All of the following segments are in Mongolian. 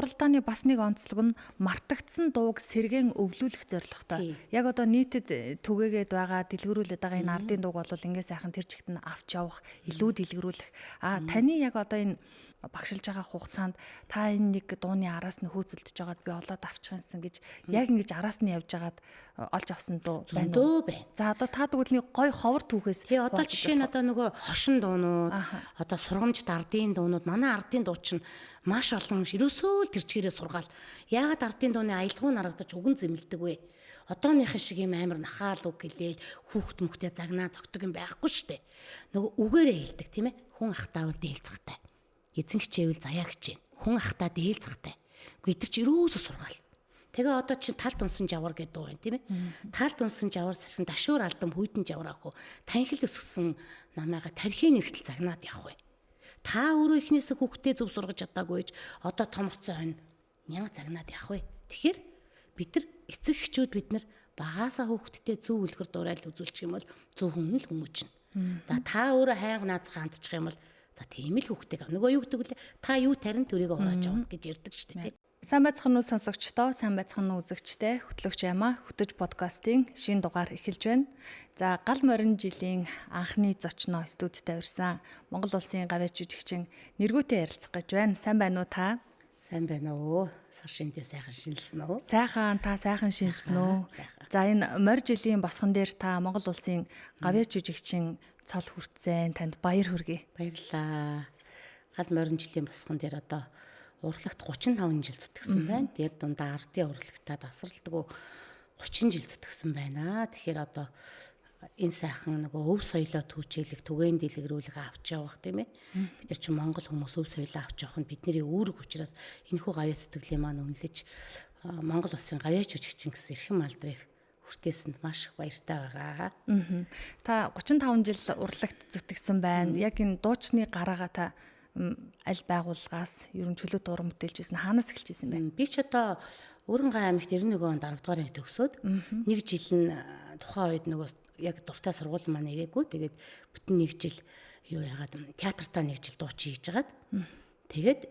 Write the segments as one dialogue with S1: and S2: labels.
S1: уралдааны бас нэг онцлог нь мартагдсан дууг сэргээн өвлүүлэх зорилготой. Яг одоо нийтэд түгээгээд байгаа дэлгэрүүлээд байгаа энэ ардын дууг бол ингээ сайхан тэр чигт нь авч явах, илүү дэлгэрүүлэх. Таны яг одоо энэ багшилж байгаа хугацаанд та энэ нэг дууны араас нь хөөцөлдөж байгаад би олоод авчихсан гэж яг ингэж араас нь явж байгаад олж авсан дуу байна уу? За одоо та тэгвэл нэг гой ховор түүхээс
S2: одоо жишээ нь одоо нөгөө хошин дуунууд одоо сургамжт ардын дуунууд манай ардын дуу чинь маш олон ерөөсөө л тэр чигээрээ сургаал яагаад ардын дууны аялгау нарагдаж үгэн зэмлдэг вэ? Одооныхын шиг юм амар нахаал үг гэлээл хүүхд мөхтэй загнаа зогтөг юм байхгүй штэ. Нөгөө үгээрээ хэлдэг тийм ээ. Хүн ахтаавал дээлцэхтэй. Эзэн хичээвэл заяа хичээн. Хүн ахтаа дээлцэхтэй. Гэхдээ тэр чи ерөөсөө сургаал. Тэгээ одоо чи тал дунсан жавар гэдэг дуу байна тийм ээ. Тал дунсан жавар сархин дашуур алдам хүйтэн жавар ах уу. Танхил өсгсөн намайга тархийн нэртэл загнаад явах вэ. Та өөрөө ихнээсээ хүүхдээ зөв сургаж чадаагүй ч одоо томорцсон хонь нянга загнаад явах вэ. Тэгэхээр бид нар эцэг эхчүүд бид нар багаасаа хүүхдтэй зөв үлгэр дуурайл үзүүлчих юм бол зөв хүн л хүмүүжнэ. Та өөрөө хайнга наацхан хандчих юм бол за тийм л хүүхдтэй. Нөгөө юу гэдэг вэ? Та юу тарин төрийг хурааж авах гэж ярьдаг шүү дээ.
S1: Сайн байцгаана уу сонсогчдоо, сайн байцгаана уу үзэгчдээ. Хөтлөгч Яма хөтөж подкастын шинэ дугаар эхэлж байна. За гал морин жилийн анхны зочноо студидтэй ирсэн Монгол улсын гавьяа жүжигчин Нэргүүтэй ярилцах гэж байна. Сайн байна уу та?
S2: Сайн байна уу? Сар шиндээ сайхан шинэлсэн үү?
S1: Сайхан, та сайхан шинэлсэн үү? За энэ морь жилийн босгон дээр та Монгол улсын гавьяа жүжигчин цол хүртсэн. Танд баяр хүргэе.
S2: Баярлалаа. Гал морин жилийн босгон дээр одоо урлагт 35 жил зүтгэсэн байна. Тэр дундаа ардын урлагтаа тасралтгүй 30 жил зүтгэсэн байна. Тэгэхээр одоо энэ сайхан нөгөө өв соёлоо түүчээлэх, түгээн дэлгэрүүлэх авч явах тийм ээ. Бид нар чинь Монгол хүмүүс өв соёлоо авч явах нь бидний үүрэг учраас энэхүү гавьяа зүтгэлийн маань үнэлж Монгол улсын гавьяа жүжигчин гэсэн эрхэм алдрыг хүртээсэнд маш их баяртай байгаа.
S1: Та 35 жил урлагт зүтгэсэн байна. Яг энэ дуучны гараагаа та аль байгууллагаас ерөн чөлөө дуран бүтээлж байсан хаанаас эхэлж байсан бэ?
S2: Би ч одоо Өрөнгай аймагт 91 онд 10 дугаар анги төгсөөд нэг жил нь тухайн үед нөгөө яг дуртай сургууль маань ирээгүй. Тэгээд бүтэн нэг жил юу яагаад театртаа нэг жил дуучин хийж агаад тэгээд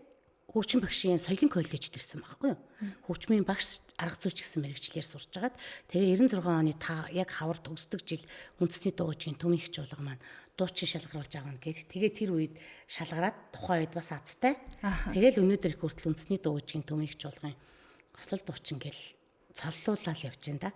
S2: хөгжим багшийн соёлын коллежид ирсэн байхгүй юу. Хөгжмийн багш арга зүйч гэсэн мэргэжлэр сурч агаад тэгээ 96 оны яг хавар төгсдөг жил үндэсний дуугийн төмийн их чуулга маань дуучин шалгаруулж байгаа нь гэж. Тэгээ тэр үед шалгараад тухайн үед бас азтай. Тэгэл өнөөдөр их хүртэл үндэсний дуугийн төмийн их чуулгын гослол дуучин гэл цоллуулаад явж байна да.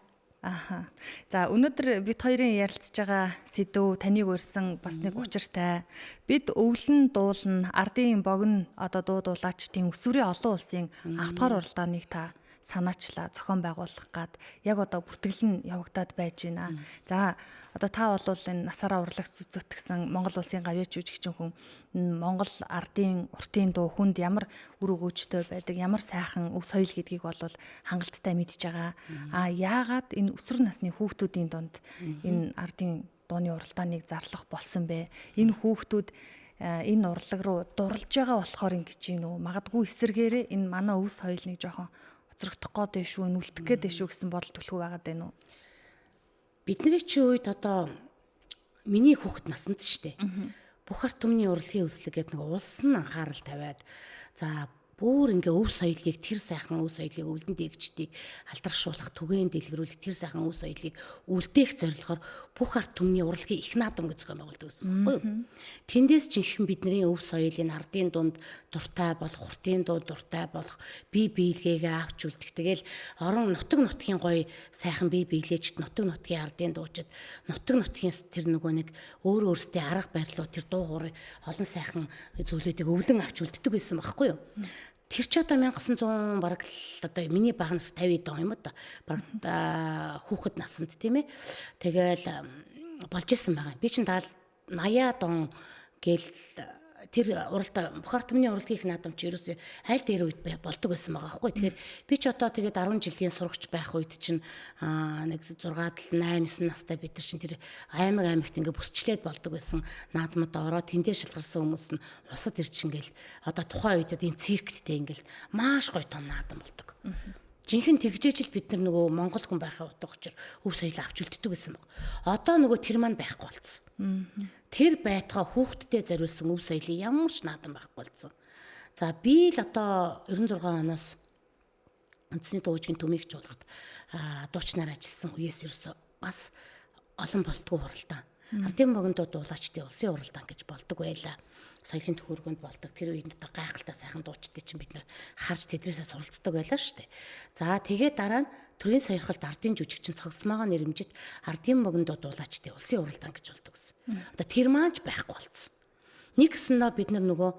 S1: За өнөөдөр бид хоёрын ярилцж байгаа сэдв таныг урьсан бас нэг учиртай. Бид өвлөн дуулна, ардын богино одоо дуулаачдын өсвөрийн олон улсын анх дахь уралдааныг та санаачлаа зохион байгуулах гад яг одоо бүртгэл нь явагдаад байж байна. За одоо та бол энэ насаараа урлагт зүтгэсэн Монгол улсын гавьяа жүжигчин хүн Монгол ардын уртын дуу хүнд ямар үр өгөөжтэй байдаг, ямар сайхан өв соёл гэдгийг бол хангалттай мэдж байгаа. Яагаад энэ өсвөр насны хүүхдүүдийн дунд энэ ардын дууны уралдааныг зарлах болсон бэ? Энэ хүүхдүүд энэ урлаг руу дурлж байгаа болохоор ингэж юм уу? Магадгүй эсэргээрээ энэ манай өв соёлыг жоохон оцрогдох гээд шүү, нүлдэх гээд шүү гэсэн бодол түлхүү байгаад байна уу?
S2: Бидний чи үед одоо миний хүүхэд насанд штэ. Бүх ард түмний урлагийн өслөг гэдэг нэг улс нь анхаарал тавиад за бүр ингээ өв соёлыг тэр сайхан өв соёлыг өвлөн дээгчдийг алдаршуулах, түгээн дэлгэрүүлэх тэр сайхан өв соёлыг үлдээх зорилгоор бүх ард түмний урлагийн их наадам гэж зохион байгуулдаг гэсэн байхгүй юу? Тэндээс жинхэнэ бидний өв соёлын ардын дунд дуртай болох, хуртын дунд дуртай болох, бие биелгээгээ авч үлдэх. Тэгэл орон нутаг нутгийн гоё сайхан бие биелээчд нутаг нутгийн ардын дуучид, нутаг нутгийн тэр нөгөө нэг өөр өөрсдийн арга барилуу тэр дуу хоорой олон сайхан зүйлүүдийг өвлөн авч үлддэг байсан байхгүй юу? Тэр ч одоо 1900 бараг л одоо миний бага нас 50 он юм да. Бараг хүүхэд насанд тийм ээ. Тэгэл болж исэн байгаа. Би чинь 80-аад он гэл тэр уралдаа бүх ард түмний урлагийн их наадам чи ерөөсөө айл дээр үед болдог байсан байгаа байхгүй. Тэгэхээр би ч одоо тэгээд 10 жилийн сурагч байх үед чинь нэг 6-8-9 настай бид нар чинь тэр аймагт ингээ бүсчлээд болдог байсан наадмад ороод тэндээ шалгарсан хүмүүс нь усад ирчингээл одоо тухайн үед энэ циркттэй ингээл маш гоё том наадам болдог. Жинхэнэ тэгжээч л бид нар нөгөө монгол хүн байхаа утга учир өв соёл авч үлддэг гэсэн баг. Одоо нөгөө тэр маань байхгүй болцсон. Тэр байтгаа хүүхдтэд зориулсан өв соёлын ямар ч наадам байхгүй болцсон. За би л одоо 96 оноос үндэсний дуугийн төмийг жуулгад дуучнаар ажилласан үеэс ерөөсө бас олон болтгоо хуралдаан. Ардын богиндоо дуулаачдын улсын хуралдаан гэж болдог байлаа. Соёлын төхөөргөнд болдог. Тэр үед одоо гайхалтай сайхан дуучдыг чинь бид нар харж тэдрээсээ суралцдаг байлаа шүү дээ. За тэгээд дараа нь төрийн сойрхолд ардын жүжигчин цогцмоогоо нэрэмжит ардын богиндоо дуулаачдын улсын хуралдаан гэж болдог гэсэн. Одоо тэр маань ч байхгүй болсон. Нэг гэсэндээ бид нар нөгөө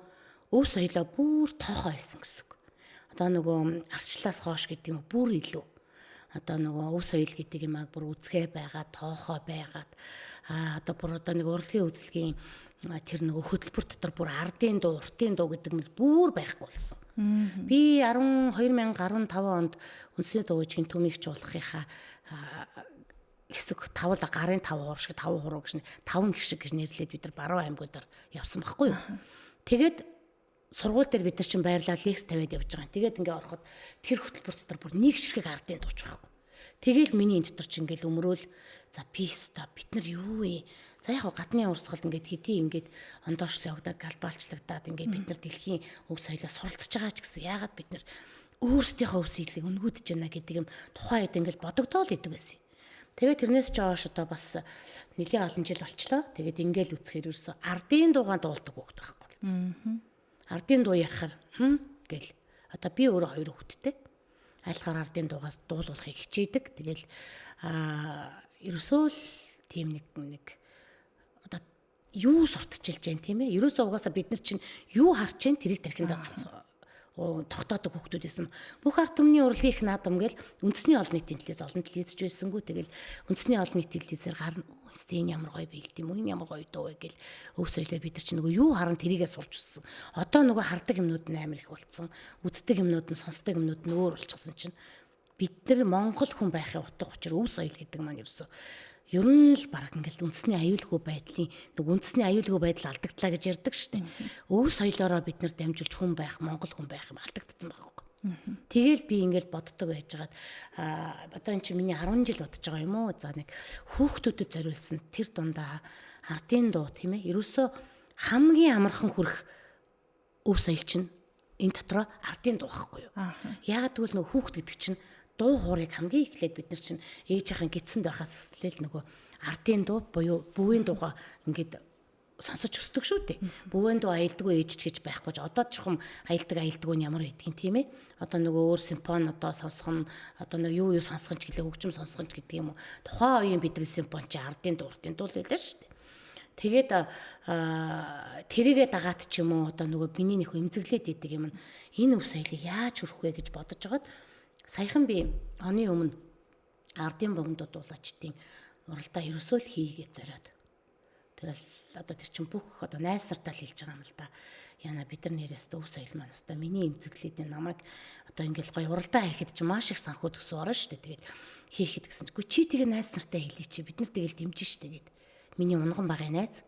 S2: өв соёлоо бүр тоохоо байсан гэсэн үг. Одоо нөгөө арчлаас хоош гэдэг юм бүр илүү. Одоо нөгөө өв соёл гэдэг юм бүр үзгээ байгаа, тоохоо байгаад одоо бүр одоо нэг урлагийн үзлэгийн тэр нөгөө хөтөлбөр дотор бүр ардын дуу, уртын дуу гэдэг нь бүр байхгүй болсон. Би 2015 онд үндэсний дуугийн төмийг жуулгахынхаа хэсэг тавла гарын 5 хураг шиг 5 хураг гэж 5 гişг гэж нэрлээд бид нар баруун аймагуудаар явсан байхгүй юу. Тэгээд сургууль дээр бид нар чинь байрлал лекц тавиад явж байгаа. Тэгээд ингээ ороход тэр хөтөлбөр дотор бүр нэг ширхэг ардын дууч байхгүй. Тэгэл миний энэ дотор чинь ингээл өмрөөл за писта бид нар юу вэ? За яг гадны урсгалд ингээд хэдий ингээд ондоошлоо явагдаад галбаалчлагдаад ингээд бид нар дэлхийн өв соёлоо суралцж байгаа ч гэсэн яагаад бид нар өөрсдийнхөө өв соёлыг өнгөөдөж байна гэдэг юм тухайн үед ингээд бодогдоол идэг байсан. Тэгээд тэрнээс ч хойш одоо бас нэлээд олон жил болчлоо. Тэгээд ингээл үцхээр ерөөсө ардын дуугаан дуулдаг хүүхэд байхгүй болсон. Ардын дуу ярахаар гэл одоо би өөрөө 2 хүүхэдтэй. Айлхаар ардын дуугаас дуулуулахыг хичээдэг. Тэгэл ерөөсөө л тийм нэг одоо юу сурталчилж जैन тийм ээ. Ерөөсөө угаасаа бид нар чинь юу харж जैन тэрийг тархиндаа тогтоодог хүүхдүүд байсан. Бүх ард түмний урлагийн их наадам гэл үндэсний олон нийтийн телевиз олон телевизч байсангүй тэгэл үндэсний олон нийтийн телевизээр гарна. Стен ямар гоё биелд юм уу? Энэ ямар гоё дуу вэ гэл өв соёлоо бид нар чинь нөгөө юу харан тэрийгээ сурч өссөн. Одоо нөгөө хардаг юмнууд нь амар их болцсон. Үздэг юмнууд нь сонсдог юмнууд нь өөр болчихсон чинь бид нар Монгол хүн байхын утга учир өв соёл гэдэг маань ерөөсөө ер нь л баг ингээл үндэсний аюулгүй байдлын нэг үндэсний аюулгүй байдал алдагдлаа гэж ярьдаг шүү дээ. Өв соёлоороо бид нар дамжуулж хүн байх, Монгол хүн байх юм алдагдсан байхгүй. Тэгэл би ингээл боддог байжгаад одоо эн чинь миний 10 жил бодож байгаа юм уу? За нэг хүүхдүүдэд зориулсан тэр дундаа ардын дуу тийм ээ. Ерөөсөө хамгийн амархан хүрэх өв соёл чинь энэ дотроо ардын дуу байхгүй юу? Яагаад гэвэл нөгөө хүүхд гэдэг чинь дуу хуурыг хамгийн эхлээд бид нар чинь ээжийнхэн гидсэнд байхаас эхлээл нөгөө ардын дуу буюу бүүгийн дуугаа ингээд сонсож өсдөг шүү дээ. Бүүгийн дуу аялдаггүй ээж ч гэж байхгүй ч одоо чухам аялдаггүй нь ямар байдгийг тийм ээ. Одоо нөгөө өөр симфон одоо сонсох нь одоо нөгөө юу сонсох ч гэлээ хөгжим сонсох ч гэдэг юм уу. Тухайн үеийн бидний симфон чи ардын дуу байлаа шүү дээ. Тэгээд тэрийгэ дагаад ч юм уу одоо нөгөө биний нөх эмзэглээд идэг юм. Энэ өв соёлыг яаж хүрэх вэ гэж бодож байгаад саяхан би оны өмнө ардын богиндоо дуулаачдын уралдаа ерөөсөө л хийгээд зориод. Тэгэл одоо тэр чинь бүх одоо найсартаа л хэлж байгаа юм л да. Яна бид нар нэрээс өв соёл маань өстой миний эмзэглээд намайг одоо ингээл гоё уралдаа хийхэд чинь маш их санхүү төсөө орно шүү дээ. Тэгээд хийхэд гэсэн чинь чи тэгээ найс нартай хэлий чи бид нар тэгэл дэмжин шүү дээ гэд. Миний унган багын найз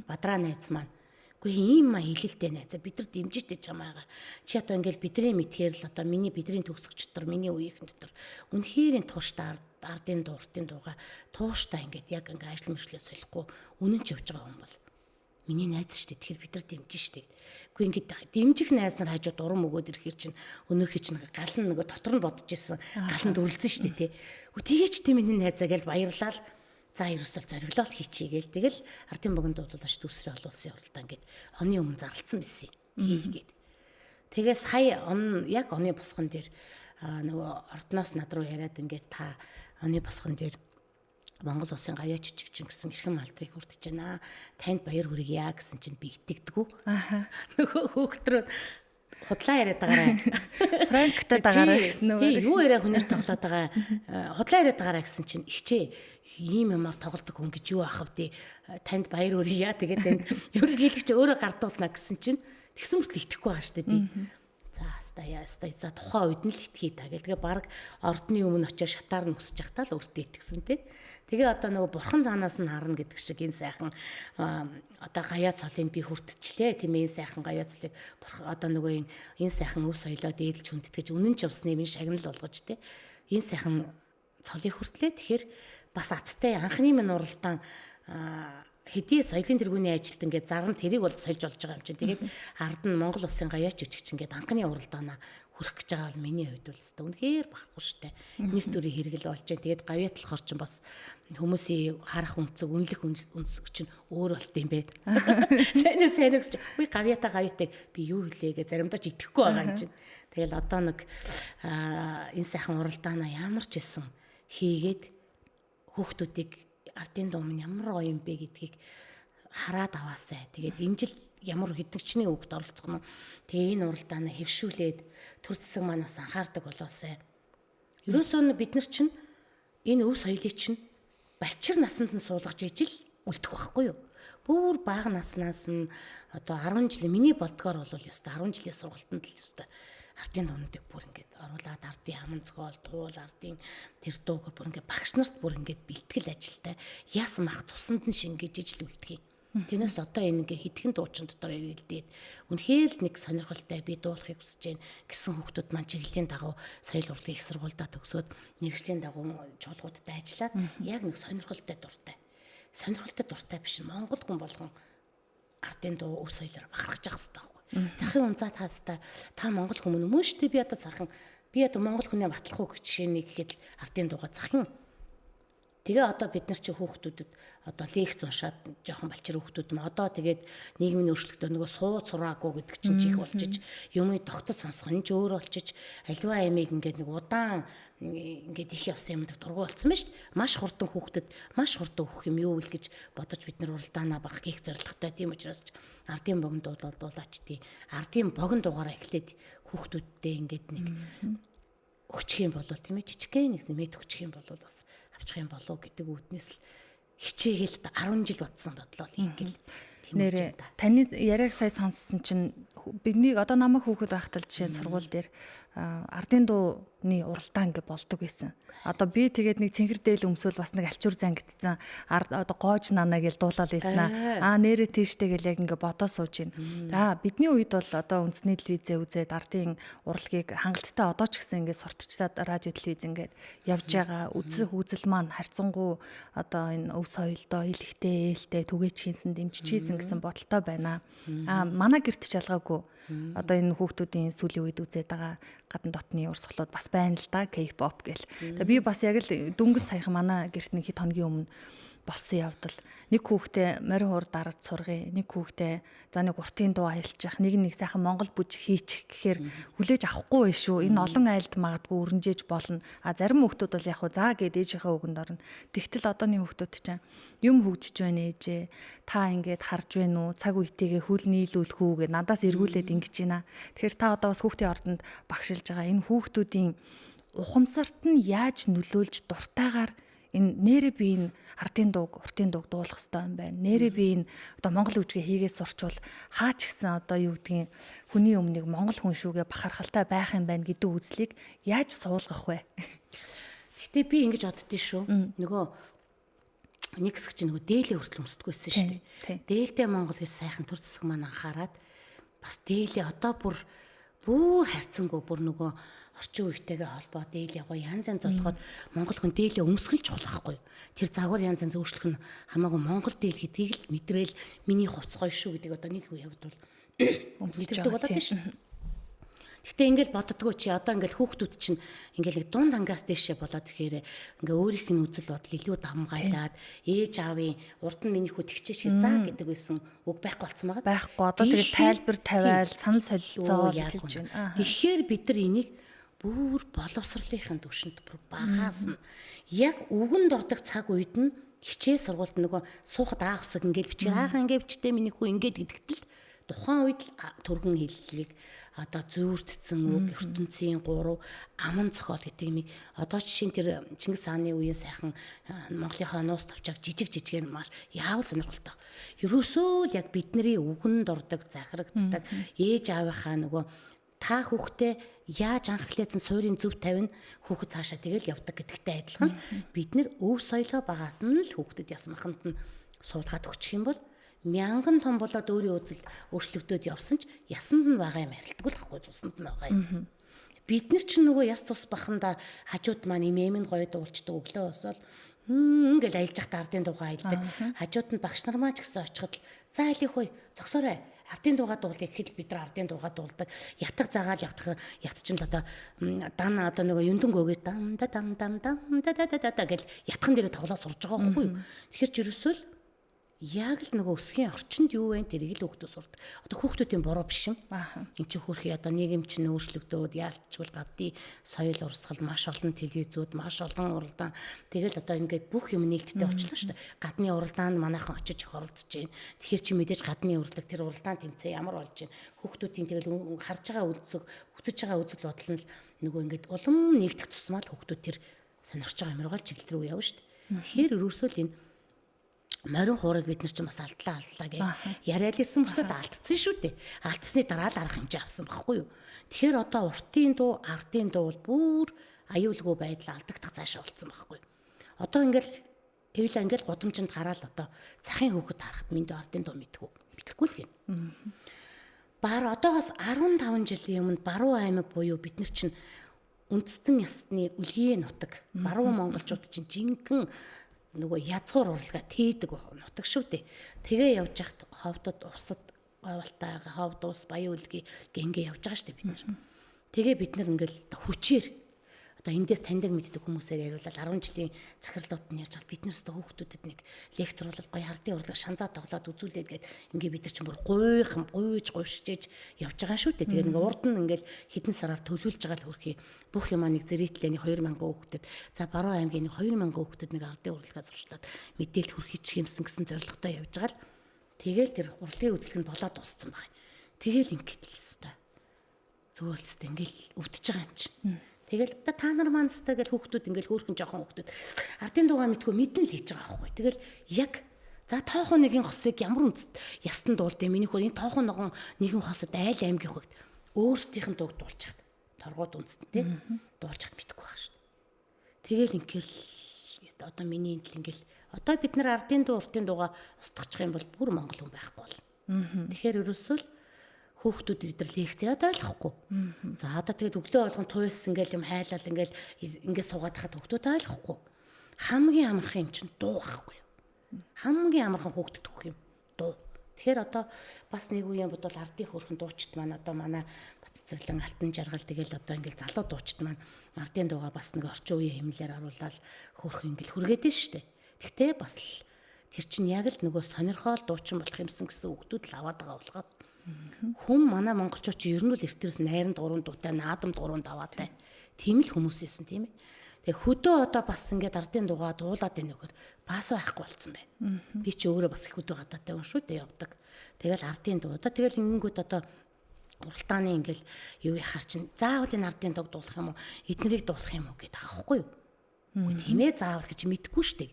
S2: Бадраа найз маань ийм ма хэлэлтэй найзаа бид нар дэмжиж чамаагаа. Чи одоо ингээл бидний мэдхээр л одоо бидний төгсөгч дотор миний үеийнхэн дотор үнэхээр тууштай ардын дуу уртын дууга тууштай ингээд яг ингээ ажил мэргэжлээ солихгүй үнэн ч явж байгаа хүн бол миний найз шүү дээ. Тэгэхээр бид нар дэмжин шүү дээ. Үгүй ингээд дэмжих найз нар хажууд урам өгөөд ирэхэр чинь өнөөхий чинь гал нь нөгөө дотор нь бодож исэн гал нь дүрлсэн шүү дээ тий. Үгүй тэгээч тийм миний найзаа гэж баярлал. За ерөөсөө зориглол хийчихье гээл. Тэгэл ардын богинд дуулаач төсрийн олон улсын уралдаан гээд оны өмнө зарлцсан байсан хийгээд. Тэгээ сая яг оны босгон дээр нөгөө ордноос над руу яриад ингээд та оны босгон дээр Монгол улсын гавьяа жүжигчин гэсэн эрхэм алдрыг хүртэж байна. Танд баяр хүргье гэсэн чинь би итгэдэггүй. Нөгөө хөөхтрөө худлаа яриад байгаарай.
S1: Франкта дагараа гэсэн үг.
S2: Тий, юу яриа хүнээр тоглоод байгаа. Худлаа яриад байгаарай гэсэн чинь ихчээ ийм юмар тоглодог хүн гэж юу аах вэ? Танд баяр хүргье. Тэгээд танд ерөнхийлөгч өөрөө гардуулна гэсэн чинь тэгсэн мөртлөө итгэхгүй байгаа шүү дээ би. За тухайн үед нь л итгэе та гэл. Тэгээ баг ордны өмнө очиж шатаар нь өсөж явахтаа л өөртөө итгэсэн тий. Тэгээ одоо нөгөө бурхан заанаас нь харна гэдэг шиг энэ сайхан одоо гавьяа цолыг би хүртчихлээ тийм ээ. Энэ сайхан гавьяа цолыг одоо нөгөө энэ сайхан өв соёлоо дээдлж хүндэтгэж үнэн ч явсны минь шагнал болгож тий. Энэ сайхан цолыг хүртлээ. Тэгэхээр бас азтай анхны минь уралдаан хэдий соёлын тэргүүний ажилд ингээд заран тэрийг бол сольж болж байгаа юм чинь. Тэгээд ард нь Монгол улсын гавьяач жүжигч ингээд анхны уралдаанаа хүрэх гэж байгаа бол миний хувьд бол өстой үнэхээр багхгүй штэ. Нэр төрийн хэрэгэл болж байна. Тэгээд гавьяат болохоор ч бас хүмүүсийн харах үнцэг, үнэлэх үнцэг чинь өөр болт юм бэ. Сайн гэж үгүй гавьяатыг би юу хэлээ гэж заримдаа ч итгэхгүй байгаа юм чинь. Тэгэл одоо нэг энэ сайхан уралдаанаа ямар ч исэн хийгээд хүүхдүүдийг ардын дуу минь ямар гоё юм бэ гэдгийг хараад аваасай. Тэгээд энэ жил ямар хэдэгчний үгт оролцох нь. Тэгээ энэ уралдаанаа хэвшүүлээд төр зэсэг маань бас анхаардаг болоосай. Ерөөсөө бид нар чинь энэ өв соёлыг чинь балчир насанд нь суулгаж ижил үлдэх байхгүй юу? Бүр бага наснаас нь одоо 10 жилийн миний болдгоор бол ёстой 10 жилийн сургалтанд л ёстой. Ардын дуунуудыг бүр ингээд оруулаад ардын хаман зохиол, туул, ардын тэр дуугар бүр ингээд багш нарт бүр ингээд бэлтгэл ажилтай яс мах цусанд нь шингээж ижил үлдгэе. Тэрнээс одоо энэ ингээ хитгэн дуучин дотор эргэлдээд үнэхээр л нэг сонирхолтой би дуулахыг хүсэж байна гэсэн хүүхдүүд маань чиглэлийн дагуу соёл урлагийн их сургуультай төгсөөд мэргэжлийн дагуу чуулгуудтай ажиллаад яг нэг сонирхолтой дуртай. Сонирхолтой дуртай биш Монгол хүн болгон ардын дуу өв соёлоор бахархаж явах хэрэгтэй байхгүй. Захын унцаа таастай та Монгол хүмүүс юм шүү дээ би одоо захын би одоо Монгол хүнээ батлах уу гэж жишээ нэг ихэд ардын дууга захын. Тэгээ одоо бид нар чи хүүхдүүдэд одоо лекц уншаад жоохон балчир хүүхдүүд нь одоо тэгээд нийгмийн өөрчлөлтөд нөгөө сууд сураагүй гэдэг чинь чих болчиж юмыг тогтод сонсох нь ч өөр болчиж аливаа ямиг ингээд нэг удаан ингээд их явсан юм дургу болсон байна шүү дээ. Маш хурдан хүүхдэд маш хурдан өгөх юм юу вэ гэж бодож бид нар уралдаанаа багах их зорилготой тийм учраас ч ардын богино дуулаач тий. Ардын богино дуугаараа эхлээд хүүхдүүдтэй ингээд нэг өччих юм болов тийм ээ жижигхэн нэг мэд өччих юм болов бас авчих юм болов гэдэг үүднээс л хичээгээл 10 жил бодсон бодлоо хийгээл тийм үү та.
S1: Таны яриаг сая сонссон чинь биднийг одоо намайг хүүхэд байхтал жишээ нь сургууль дээр ардын дууны уралдаан гэж болдог байсан. Одоо би тэгээд нэг цэнхэр дээл өмсөөл бас нэг алчуур зангидсан одоо гоож нана гэж дуулаад байснаа. Нэрээ тийштэй гэл яг ингээ бодоо сууж байна. Бидний үед бол одоо үндэсний телевизээ үзээд ардын урлагийг хангалттай одоо ч гэсэн ингээ сурталчлаад радио телевиз ингээд явж байгаа үзэх үзэл маань харьцангуй одоо энэ өв соёлдоо илэгтэй ээлтэй түгээч хийсэн дэмжижсэн гэсэн бодолтой байна. Манай гэрт ч ялгаагүй. Одоо энэ хүүхдүүдийн сүүлийн үед үзээд байгаа гадна дотны урсгалууд бас байна л да K-pop гэл. Тэгээ би бас яг л дөнгөж саяхан манай гэрт нэг хэд хоногийн өмнө болсон явдал нэг хүүхдээ морин хуур дараад сургая, нэг хүүхдээ за нэг уртын дуу аялчих, нэг сайхан монгол бүжиг хийчих гэхээр хүлээж авахгүй байх шүү. Энэ олон айлд магадгүй өрнжээж болно. Зарим хүүхдүүд бол яг хуу заа гэдэг ээжийнхээ үгэнд орно. Тэгтэл одооны хүүхдүүд чинь юм хөгжиж байна ээжээ. Та ингээд харж байна уу? Цаг үетэйгээ хөл нийлүүлэх үү гэж надаас эргүүлээд ингэж байна. Тэгэхээр та одоо бас хүүхдийн ордонд багшилж байгаа энэ хүүхдүүдийн ухамсарт нь яаж нөлөөлж дуртайгаар энэ нэрээ би энэ ардын дууг, уртын дууг дуулах хэрэгтэй юм байна. Нэрээ би энэ одоо монгол үжигээ хийгээд сурчвал хаач гэсэн одоо юу гэдгийг хүний өмнөг монгол хүн шүүгээ бахархалтай байх юм байна гэдэг үзлийг яаж суулгах вэ?
S2: Гэтэ би ингэж боддөө шүү. Нөгөө нэг хэсэг чинь нөгөө дээлээ хүртэл өмсдөг байсан шүү дээ. Дээлтэй монгол гэж сайхан төр зэсэг маань анхаарад бас дээлээ одоо бүр харьцангуй бүр нөгөө орчин үетэйгээ холбоо дээлээ гоё янз янз болгоод монгол хүн дээлээ өмсгөлж чулахгүй. Тэр загвар янз янз өөрчлөх нь хамаагүй монгол дээл гэдгийг л мэдрээл миний хувцс гоё шүү гэдэг одоо нэг үе явд бол мэдэрдэг болоод байна шүү. Гэхдээ ингээл боддгоо чи одоо ингээл хүүхдүүд чинь ингээл дунд ангаас дэшээ болоод тэгэхээр ингээ өөрийнх нь үзэл бодол илүү давмгайлаад ээж аавын урд нь миний хүү тэгчээш заа гэдэг байсан үг байхгүй болсон байгаа.
S1: Байхгүй одоо тэгээд тайлбар тавиал санал солилцоо хэлж байна.
S2: Тэгэхээр бид нар энийг бүр боловсролынхын төвшөнд бүр багаас нь яг үгэнд ордог цаг үед нь хичээл сургуульд нөгөө суухад аавсаг ингээл бичгээр аахаа ингээ бичтэй миний хүү ингээд гэдэгт л тухайн үед түргэн хэллэг одоо зүүрцсэн үг ертөнцийн 3 аман зохиол гэдэг юм. Одоо жишээ нь тэр Чингис хааны үеийн сайхан Монголынхаа нуус товчааг жижигэр маш яавал сонирхолтой. Ерөөсөө л яг бидний үгэнд ордог захирагддаг ээж аавынхаа нөгөө та хүүхдээ яаж анхлаацсан суурийн зөв тавина хүүхэд цаашаа тэгэл явдаг гэдэгтэй адилхан бид нэр өв соёлоо багаас нь л хүүхдэд ясмаханд нь суулгаад өгчих юм бол мянган том болоод өөрийн үзэл өөрчлөгдөд явсан ч ясанд нь байгаа юм арилдаг л ахгүй цусанд нь байгаа юм. Бид нар ч нөгөө яс цус баханда хажууд маань имэм нь гоё дуулцдаг өглөө босоод ингээл аялж захта ардын дуугаа аялдаг. Хажууд нь багш нар маань ч гэсэн очиход за алих хөөе зогсоорой. Ардын дуугаа дуулъя гэхэд бид нар ардын дуугаа дуулдаг. Ятг заагаал ят чинь одоо дан одоо нөгөө юндэн гөөгөө дам да гэл ятхан дээр тоглоо сурж байгаа байхгүй юу. Тэгэхээр ч ерөөсөө яг л нөгөө өсгийн орчинд юу вэ тэрийг л хүүхдүүд сурдаг. Одоо хүүхдүүдийн буруу биш юм. Энд чинь хөрхий одоо нийгэм чинь өөрчлөгдөөд яалтчгүй гадны соёл урсгал маш олон телевизүүд маш олон уралдаан тэгэл одоо ингээд бүх юм нэгдтэй болчихлоо шүү дээ. Гадны уралдаанд манайхан очиж оролцож байна. Тэгэхээр чи мэдээж гадны урлаг тэр уралдаан тэмцээн ямар болж байна. Хүүхдүүдийн тэгэл харж байгаа үзэж байгаа үзэл бодол нь нөгөө ингээд улам нэгдэх тусмаа л хүүхдүүд тэр сонирхож байгаа юмргаа чиглэл рүү явна шүү дээ. Тэгэхээр ерөөсөө л энэ морин хуурыг бид нар ч бас алдлаа гэж яриад ирсэн мөртөө алдсан шүү дээ. Алдсны дараа л арга хэмжээ авсан байхгүй юу. Тэгэхээр одоо уртын дуу, ардын дуу бол бүр аюулгүй байдал алдагдах цаашаа болцсон байхгүй юу. Одоо ингээл эвлээ ингээл гудамжинд гараал одоо цахын хүүхэд харахад минь ардын дуу мэдхгүй л гин. Баар одоогоос 15 жилийн өмнө Баруун аймаг буюу бид нар чинь үндэстэн ясны үлгийн нутаг Баруун монголчууд чинь жинхэнэ нөгөө язгуур урлагаа тээдэг нутаг шүү дээ. Тэгээ явж хахад ховдод усад говалтаа ховд ус баян үлгий гингээ явж байгаа шүү дээ бид нар. Тэгээ бид нар ингээл хүчээр одоо эндээс таньдаг мэддэг хүмүүсээр яриулаад 10 жилийн захирлууд нь ярьж байгаа бид нараас хүүхдүүдэд нэг лекцруулал гоё хардын урлаг шанзаа тоглоод үзүүлээд гээд ингээ бид нар ч бүр гуйж гуйшжээж явж байгаа шүү дээ. Тэгээ нэг урд нь ингээл хэдэн сараар төлөвлөж байгаа л хөрхий бүх юмаа нэг зэрэтлээ нэг 2000 хүүхдэд за Баруун аймгийн нэг 2000 хүүхдэд нэг ардын урлагаа зуршлаад мэдээл хүрхийч юмсан гэсэн зорилготой явж байгаа л тэгээл тэр урлагийн үзлэг нь болоод дууссан байна. Тэгээл ингээд л хэвээр зүгээр л хэвээр ингээл өвдөж байгаа юм чинь. Тэгэл та нар маань сте гэл хүүхдүүд ингээл хөөрхөн жоохон хүүхдүүд ардын дуугаа мэдгүй мэдэн л хийж байгаа байхгүй. Тэгэл яг за тоохон нэгэн хосыг ямар үндэст ястан дуулдیں۔ Миний хөө энэ тоохон ногоон нэгэн хосод айл аймгийн хүүхд өөрсдийнх нь дууг дуулж хад торгууд үндэстэнтэй дуулж хад мэдгүй байгаа шүү. Тэгэл ингээл одоо миний энэ ингээл одоо бид нар ардын дуу уртын дуугаа устгах юм бол бүр монгол хүн байхгүй бол. Тэгэхээр ерөөсөө л хүүхдүүд бид нар лекцээд ойлгохгүй. За одоо тэгээд өглөө болгон туйлс ингээл юм хайлал ингээл суугаад хахад хүүхдүүд ойлгохгүй. Хамгийн амархан юм чинь дуу байхгүй юу? Хамгийн амархан хүүхдэд өгөх юм дуу. Тэгэхээр одоо бас нэг үеийн бодвол ардын хөрхөн дуучид маань одоо манай Баццэглэн Алтан жаргал тэгэл одоо ингээл залуу дуучид маань ардын дуугаа бас нэг орчин үеийн хэмнэлээр харуулаад хөрхөн ингээл хүргээд нь штэ. Тэгтээ бас л тэр чинь яг л нөгөө сонирхол дуучин болох юмсан гэсэн хүүхдүүд л аваад байгаа болохоос хүн манай монголчууд ч ер нь л эртнээс найранд гурван дуутай, наадамд гурван даваатай. Тийм л хүмүүс ийсэн тийм ээ. Тэгээ хөдөө одоо бас ингээд ардын дуугаа дуулаад байна гэхээр бас байхгүй болсон байна. Би ч өөрөө бас их хөдөө гадаатай хүн шүү дээ явдаг. Тэгэл ардын дуу одоо тэгэл ингэнгүүт одоо уралдааны ингээл юу яхаар чинь заавал энэ ардын дууг дуулах юм уу, эднэрийг дуулах юм уу гэдэг аахгүй юу? Үгүй тийм ээ заавал гэж мэдгүй шүү дээ.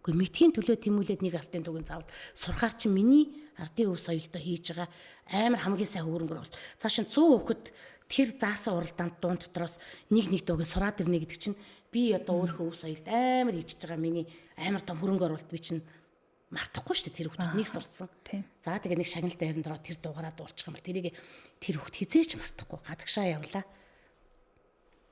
S2: Үгүй мэдхийн төлөө тэмүүлээд нэг ардын дуугийн заавал сурахаар чинь миний ардын өв соёлдоо хийж байгаа амар хамгийн сайн хөрөнгөр бол цааш нь 100 хүүхэд тэр заасан уралдаанд дуун дотроос нэг дуугийн сураад ирнэ гэдэг чинь би одоо өөрийнхөө өв соёлд амар хийж байгаа миний амар том хөрөнгө оруулалт би чинь мартахгүй шүү дээ тэр хүүхэд нэг сурсан. За тэгээ нэг шагналт байранд ороод тэр дуугараа дуулчих юм бол тэрийг тэр хүүхэд хизээч мартахгүй гадагшаа явлаа.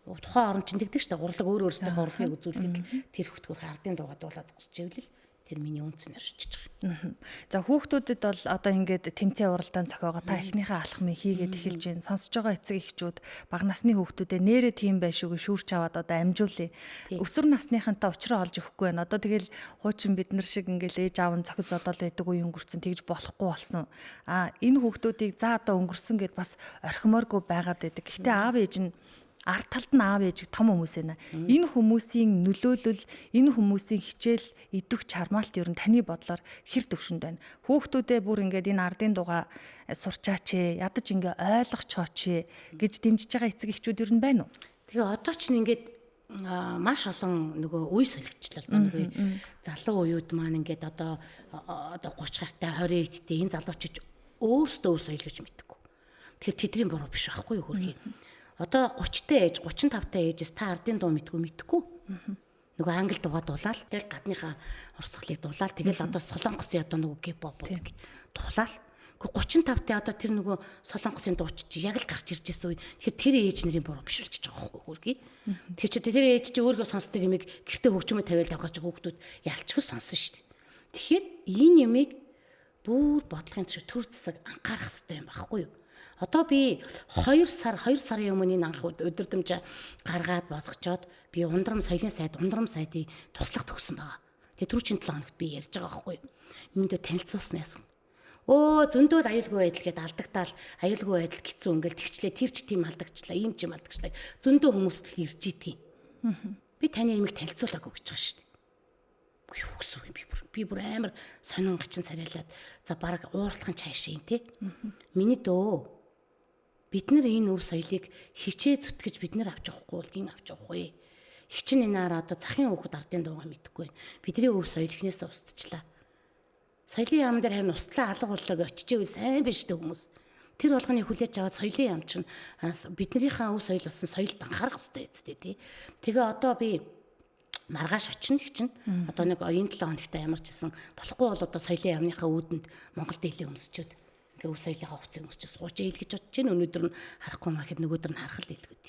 S2: Тухайн орон чинь тэгдэг шүү дээ. Урлаг өөрсдийнхөө урлагийг үзүүлэхэд тэр хүүхдгөр ардын дуугаа дуулаад зогсож ивэл тэр миний үнцэн оршиж байгаа.
S1: За хүүхдүүдэд бол одоо ингээд тэмцээн уралдаан зохиогоо та эхнийхээ алхмыг хийгээд эхэлж байна. Сонсож байгаа эцэг эхчүүд бага насны хүүхдүүдэд нэрээ тийм байшгүй шүүрч аваад одоо амжуулъя. Өсвөр насныхантай уулзраа олж өгөхгүй байна. Одоо тэгэл хуучин бид нар шиг ингээл ээж аав нь цохид зодол байдаг үе өнгөрцөн тэгж болохгүй болсон. Энэ хүүхдүүдийг за одоо өнгөрсөн гэд бас орхимооргүй байгаад байдаг. Гэхдээ аав ээж нь ард талд нь аав ээж том хүмүүс байна. Энэ хүмүүсийн нөлөөлөл, энэ хүмүүсийн хичээл, идэвх чармаалт ер нь таны бодлоор хэр төвшөнд байна. Хүүхдүүдээ бүр ингээд энэ ардын дуугаа сурчаач ээ, ядаж ингээ ойлгочооч ээ гэж дэмжиж байгаа эцэг эхчүүд ер нь байна уу?
S2: Тэгээ одоо ч ингээд маш олон нөгөө үе солигчлал нөгөө залуу уууд маань ингээд одоо 30 гартай 20 эдтэй энэ залуучууд өөрсдөө үе соёл гэж мэддэг. Тэгэхээр тэдний буруу биш байхгүй юу хөрхий. Одоо 30-тай ээж, 35-тай ээжээс та ардын дуу мэдгүй. Нөгөө англи дуугаа дуулаад тэгэл гадныхаа урсгалыг дуулаад тэгэл одоо солонгосын одоо нөгөө K-pop дуулаад Гэхдээ 35-т одоо тэр нөгөө Солонгосын дууч чи яг л гарч ирж байсан үе. Тэгэхээр тэр ээж нарын буруу биш болчих жоох хөргий. Тэр чи тэр ээж чи өөргөө сонсдог юмыг гэртээ хөгжмөө тавиал явахч хүүхдүүд ялчгүй сонсон шүү дээ. Тэгэхээр энэ юмыг бүр бодлогын төшөө төр засаг анхаарах хэрэгтэй юм багхгүй юу? Одоо би 2 сарын өмнө энэ анх өдөрдөмж гаргаад болгочоод би соёлын сайдын туслах төгсөн байгаа. Тэгээ түрүүчийн 7 хоногт би ярьж байгаа байхгүй юу? Минийдээ танилцуулсан яасан. Зөндөө аюулгүй байдал гээд алдагтаал аюулгүй байдал гисэн ингээл тэгчлээ тэр ч тийм алдагчлаа ийм ч юм алдагчлаа зөндөө хүмүүст л ирж идэх юм. Би таны имийг танилцуулаагүй гэж байгаа шүү дээ. Юу гэсэн юм би бүр амар сонин гачин царайлаад за баг уурлахын цаашаа те. Миний дөө бид нар энэ өв соёлыг хичээ зүтгэж бид нар авч явахгүй бол гин авч явах вэ? Хичин энаараа одоо захын хөөхд ардын дуугаа мэдэхгүй. Бидний өв соёл ихнээсээ устчлаа. Соёлын яам дээр харин устлаа алга боллоо очижээвэл сайн биш дээ хүмүүс. Тэр болгоныг хүлээж аваад соёлын яам чинь биднэрийнхээ өв соёл болсон соёлд анхаарах хэрэгтэй үстэй тий. Тэгээ одоо би маргааш очино гэх чинь одоо нэг энэ 7 хоногт ямар ч гэсэн болохгүй бол одоо соёлын яамныхаа үүдэнд Монголд илээ өмсчөөд ингээ өв соёлынхаа хувцсыг өмсч сууж ийл гэж бодож чинь өнөөдөр нь харахгүй махад нөгөөдөр нь харах л илгүүд.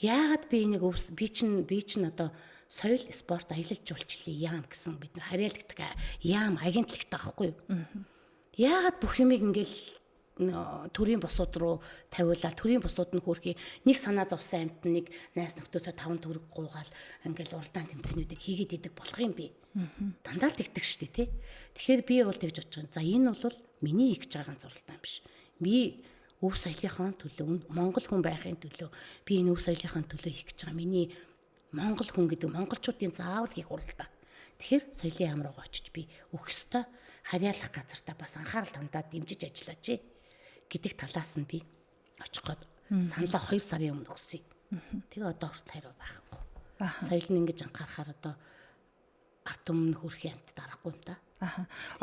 S2: Яагаад би нэг би чинь одоо соёл спорт аялал жуулчлалын яам гэсэн бид нар харьяалагдаг яам агентлагтай байхгүй юу? Яагаад бүх юмыг ингээл төрийн босууд руу тавиулаад төрийн босууд нь хөөрхий нэг санаа зовсон амт нэг найс нөхдөөсөө 5 төгрөг гуугаал ингээл уралдаан тэмцээнүүдийг хийгээд идэг болох юм би. Дандаа л тэгдэг штэ тий. Тэгэхээр би бол тэгж бодож байгаа. За энэ бол миний хийж байгаа ганц уралдаан биш. Би өв соёлынхаа төлөө Монгол хүн байхын төлөө би энэ өв соёлынхаа төлөө хийж байгаа. Миний Монгол хүн гэдэг монголчуудын заавал хийх уралдаан. Тэгэхээр соёлын яам руу очиж би өөхөстөө харьяалах газартаа бас анхаарал хандаад дэмжиж ажиллаач гэдэг талаас нь би очиход саналаа 2 сарын өмнө өгсөн. Тэгээ одоо хүртэл хариу байхгүй. Соёл нь ингэж анхаарахаар одоо арт өмнө хөрхийн амт дарахгүй юм да.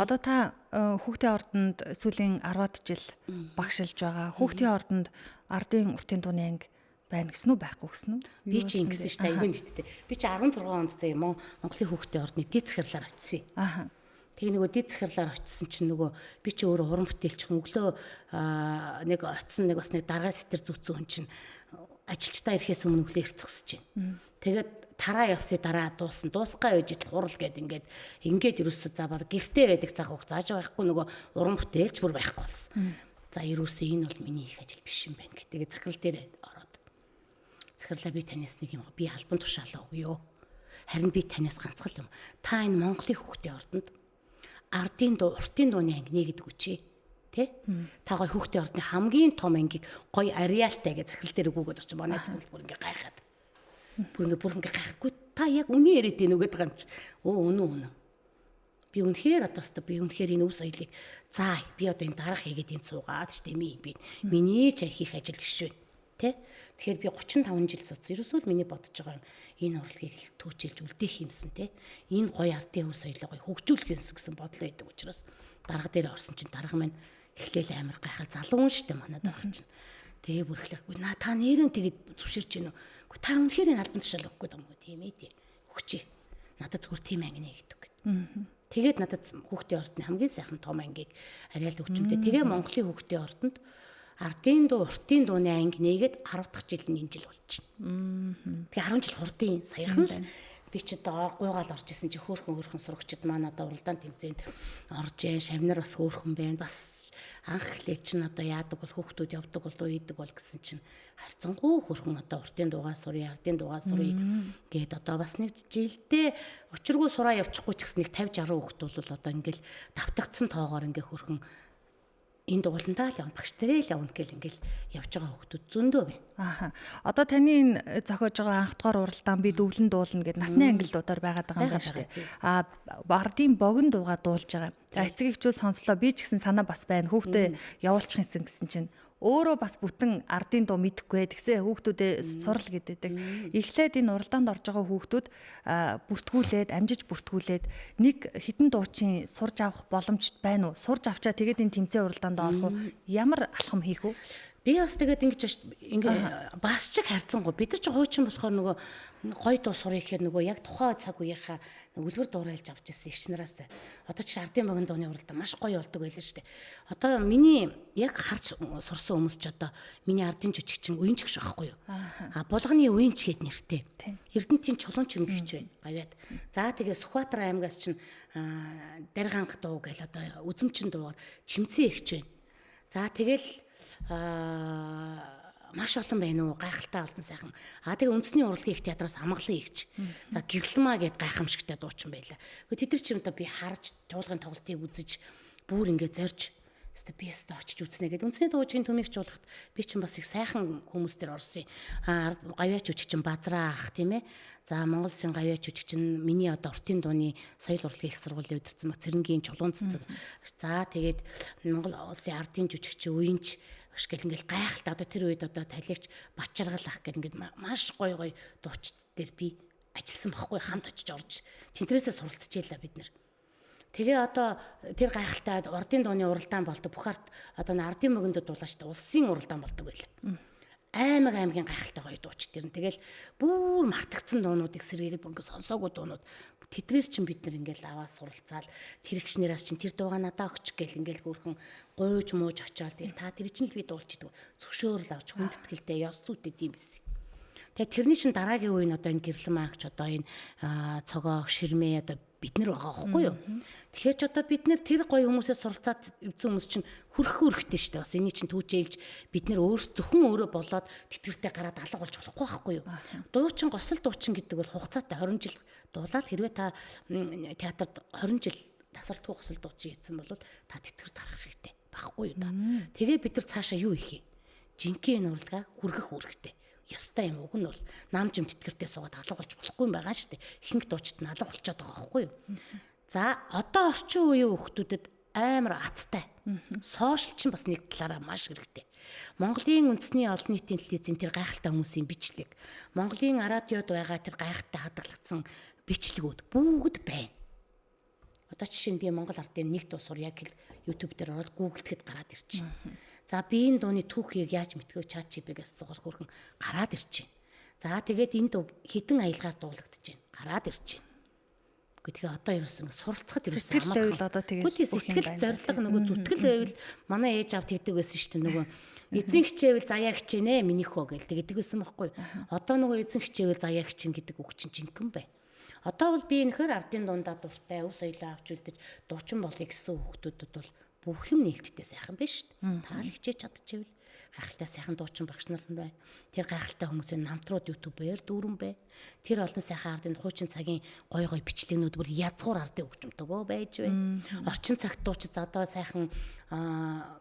S1: Одоо та хүүхдийн ордонд сүүлийн 10-аад жил багшилж байгаа. Хүүхдийн ордонд ардын уртын дууны анги байна гэсэн үү байхгүй гэсэн үү?
S2: Би чи ингэсэн шүү дээ. Айгүй нийтдээ. Би чи 16 онд заа юм Монголын хүүхдийн ордны дэд захирлаар очив. Тэгээ нөгөө дэд захирлаар очисон чинь нөгөө би чи өөрөө уран бүтээлч өглөө нэг очисон нэг бас нэг даргаа сэтэр зүгцэн хүн чинь ажилчдаа ирэхээс өмнө өглөө ирц зогсож байна. Тэгээд тараа явсны дараа дуусгаа үеж итл хурал гээд ингээд ерөөсөө за баг гэртээ байдаг цаг хугацаа зааж байхгүй нөгөө уран бүтээлч бүр байхгүй болсон. За ерөөсөө энэ бол миний их ажил биш юм байна гэх. Тэгээд захирал дээр ороод захирлаа би танаас нэг юм би албан тушаалаа өгөө. Харин би танаас ганцхан юм. Та энэ Монголын хүүхдийн ордонд ардын дуу, уртын дууны анги нэгэдэг үчи. Тэ? Та гоё хүүхдийн ордны хамгийн том ангийг гоё ариалтай гэж захирал дээр өгөөд очиж манай захирал бүр ингээ гайхаад. Бүр ингээ гайхгүй. Та яг үний яриад ийн үгээд байгаа юм чи. Үнэн. Би үнэхээр одоо өстө би үнэхээр энэ өв соёлыг заа би одоо энэ дараах хийгээд энэ цуугаад штэ би миний ч хийх ажил биш вэ. Тэ? Тэгэхээр би 35 жил цуц. Ерөөсөө л миний бодож байгаа юм. Энэ урлагийг л төөчилж үлдээх юмсан тэ. Энэ гоё ардын өв соёлоо гоё хөгжүүлэх гэсэн бодол байдаг учраас дарга дээр орсон чинь дарга маань эхлээл амар гайхал залуу штэ манай дарга чинь. Тэгээ бүр эхлэхгүй та нэрэн тэгээд зүширч гинөө. Гэхдээ та үнэхээр энэ албан тушаал өгөх гээд юм уу тийм ээ тий. Өгчий. Надад зүгээр тийм анги нэгдэг гэд. Тэгээд надад хүүхдийн ордны хамгийн сайхан том ангийг ариал өгчмтэй. Тэгээ Монголын хүүхдийн ордонд ардын дуу, уртын дууны анги нэгээд 10 дахь жил энэ жил болчихно. Тэгээ 10 жил хурдын саяхан л би ч одоо гуйгаал орж исэн чи хөөхөн сурагчид маань одоо уралдаан тэмцээнд орж яа шавнар бас хөөхөн байна. Бас анх эхлээд чинь одоо яадаг бол хүүхдүүд явдаг бол үйдэг бол гэсэн чинь харьцангуй хөөхөн одоо уртын дуугаа сурыг, ардын дуугаа сурыг гээд одоо бас нэг жилдээ учиргүй сураа явчихгүй ч гэсэн нэг 50 60 хүүхд бол одоо ингээл давтагдсан тоогоор ингээ хөөхөн энэ дуулантаа л явна багштай л явна гэл ингээл явж байгаа хүүхдүүд зөндөө байна.
S1: Одоо таны энэ зохиож байгаа анх дугаар уралдаан би дөвлөн дуулна гэд насны ангиллуудаар байгаад байгаа юм байна шүү дээ. Бардын богино дуугаа дуулж байгаа. За эцэг эхчүүд сонслоо би ч гэсэн санаа бас байна. Хүүхдээ явуулчих юмсан гэсэн чинь өөрөө бас бүтэн ардын дуу мэдэхгүй тэгсээ хүүхдүүдээ сурал гэдэг. Эхлээд энэ уралдаанд орж байгаа хүүхдүүд бүртгүүлээд амжиж бүртгүүлээд нэг хитэн дуучин сурж авах боломж байна уу? Сурж авчаа тэгээд энэ тэмцээн уралдаанд орох уу? Ямар алхам хийх үү?
S2: Би бас тэгээд ингэ бас чиг харцсангүй. Бид нар ч хуучин болохоор нөгөө гой дуу сурах гэхээр нөгөө яг тухайн цаг үеийнхаа үлгэр дуурайлж авч ирсэн их нараас. Одоо ч ардын богино дууны уралдаан маш гоё болдог байлаа шүү дээ. Одоо миний яг харж сурсан хүмүүс ч одоо миний ардын жүжигчин уянч гэж байхгүй юу? Булганы уянч гэд нэртэй. Эрдэнтийн чулуун чимэгч байна. Гавьяад. За тэгээ Сүхбаатар аймгаас чинь Дарганг дуу гэл одоо үзэмчин дуугаар чимцэн ихч байна. За тэгэл маш олон байна уу гайхалтай олон сайхан. Тэгээ үндэсний урлагийн их театраас амгалан игч. За гэрэлмаа гэд гайхамшигтай дуучин байлаа. Гэхдээ тэд нар ч юм да би харж чуулгын тоглолтыг үзэж бүр ингэ зорж би өстө очиж үзнэ гэдэг. Үндэсний дуужгийн төмийг чуулгахт би ч бас их сайхан хүмүүс төр орсон. Гавьяач жүжигчин Базраа ах тийм ээ. За Монгол Улсын гавьяач жүжигчин миний одоо уртын дууны соёл урлагийн их сургуулийн удирдсан баг Цэрэнгийн чулуун цэцэг. За тэгээд Монгол Улсын ардын жүжигчин Уянч гэл ингээл гайхалтай одоо тэр үед одоо талигч Бачаргал ах гэл ингээд маш гоё дуучид дээр би ажилласан байхгүй хамт очиж орж тэнтрээсээ суралцчихлаа бид нэр. Тэгээ одоо тэр гайхалтай ардын дууны уралдаан болдог бүх ард одоо ардын богинод дуулаач улсын уралдаан болдог байл. Аймгийн гайхалтай гоё дууч тэр нь тэгэл бүр мартагдсан дуунуудыг сэргээгээд бүр ингээд сонсоогүй дуунууд тэдрээр чинь бид нар ингээл аваа суралцаал тэрэгчнээс чинь тэр дууга надаа өгч гэл ингээл хөөрхөн гуйж мууж очиод тэгэл та тэр чинь л би дуулж идэг зөвшөөрөл авч хүндэтгэлтэй ёс зүйтэй тийм биз. Тэгээ тэрний шин дараагийн үе нь одоо энэ гэрлэн маагч одоо энэ цогоо ширмээ одоо бид нар байгаа байхгүй юу. Тэгэхээр ч одоо бид нар тэр гоё хүмүүсээс суралцаад эвзэн хүмүүс чинь хөрхтэй шүү дээ. Бас эний чинь түүчээлж бид нар зөвхөн өөрөө болоод тэтгэвртэй гараад алга болж болохгүй байхгүй юу. Дуучин госол дуучин гэдэг бол хугацаатай 20 жил дуулаад хэрвээ та театрт 20 жил тасардгүй госол дуучин хийсэн бол та тэтгэврт гарах хэрэгтэй байхгүй юу да. Тэгээ бид нар цаашаа юу хийх юм? Жинхэнэ урлагаа хүргэх үүрэгтэй. Ёстой юм уг нь бол нам жим тэтгэртэй суугаад алга болж болохгүй юм байгаа шүү дээ. Ихэнх дуучид нь алга болчиход байгаа байхгүй юу. За одоо орчин үеийн хүүхдүүдэд амар аттай. Сошиал чинь бас нэг талаараа маш хэрэгтэй. Монголын үндэсний олон нийтийн телевизийн тэр гайхалтай хүмүүсийн бичлэг, Монголын радиод байгаа тэр гайхалтай хадгалагдсан бичлэгүүд бүгд байна. Одоо жишээ нь би Монгол ардын нэг дуу сур яг YouTube дээр ороод гуглдэхэд гараад ирчихэв. За би энэ дууны түүхийг яаж мэдхөө ChatGPT-гээс сугаар хөргөн гараад ирчихэв. За тэгээд энэ дуу хитэн аялгаар дуулагдаж байна. Гараад ирчихэв. Тэгээ одоо ерөөс ингэ суралцахад ерөөс
S1: амархан.
S2: Сэтгэл зориг нөгөө зүтгэл байвал манай ээж аав тэгдэг байсан шүү дээ нөгөө эзэн хичээвэл заяа хичээнэ минийхөө гэл тэгдэг байсан байхгүй. Одоо нөгөө эзэн хичээвэл заяа хичээн гэдэг үг чинь жинхэнэ бай. Одоо бол би энэхэр ардын дундаа дуртай, өв соёлоо авч үлдэж дуучин болъё гэсэн хүүхдүүдэд бол бүх юм нээлттэй сайхан байна шүү дээ. Таал хичээж чадчихвэл гайхалтай сайхан дуучин багш нар байна. Тэр гайхалтай хүмүүсийн намтрууд YouTube-ээр дүүрэн бай. Тэр олон сайхан ардын хуучин цагийн гой бичлэгнүүд бүр язгуур ардын хөгжмөнтэйгөө байж байна. Орчин цагт дуучид одоо сайхан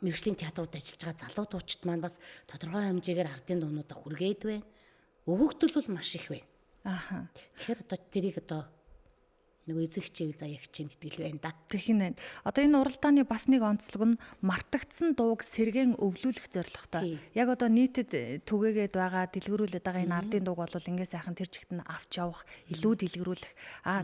S2: мэргэжлийн театрууд ажиллаж байгаа залуу дуучид маань бас тодорхой хэмжээгээр ардын дуунуудаа хүргээд байна. Өвөгдөл бол маш их байна. Тэгэхээр одоо тэрийг одоо нөгөө эзэн хичээвэл заяа хичээн гэдэг л байна да.
S1: Тэгэх нь. Одоо энэ уралдааны бас нэг онцлог нь мартагдсан дууг сэргээн өвлүүлэх зорилготой. Яг одоо нийтэд түгээгээд байгаа, дэлгэрүүлээд байгаа энэ ардын дууг бол ингээ сайхан тэр чигт нь авч явах, илүү дэлгэрүүлэх.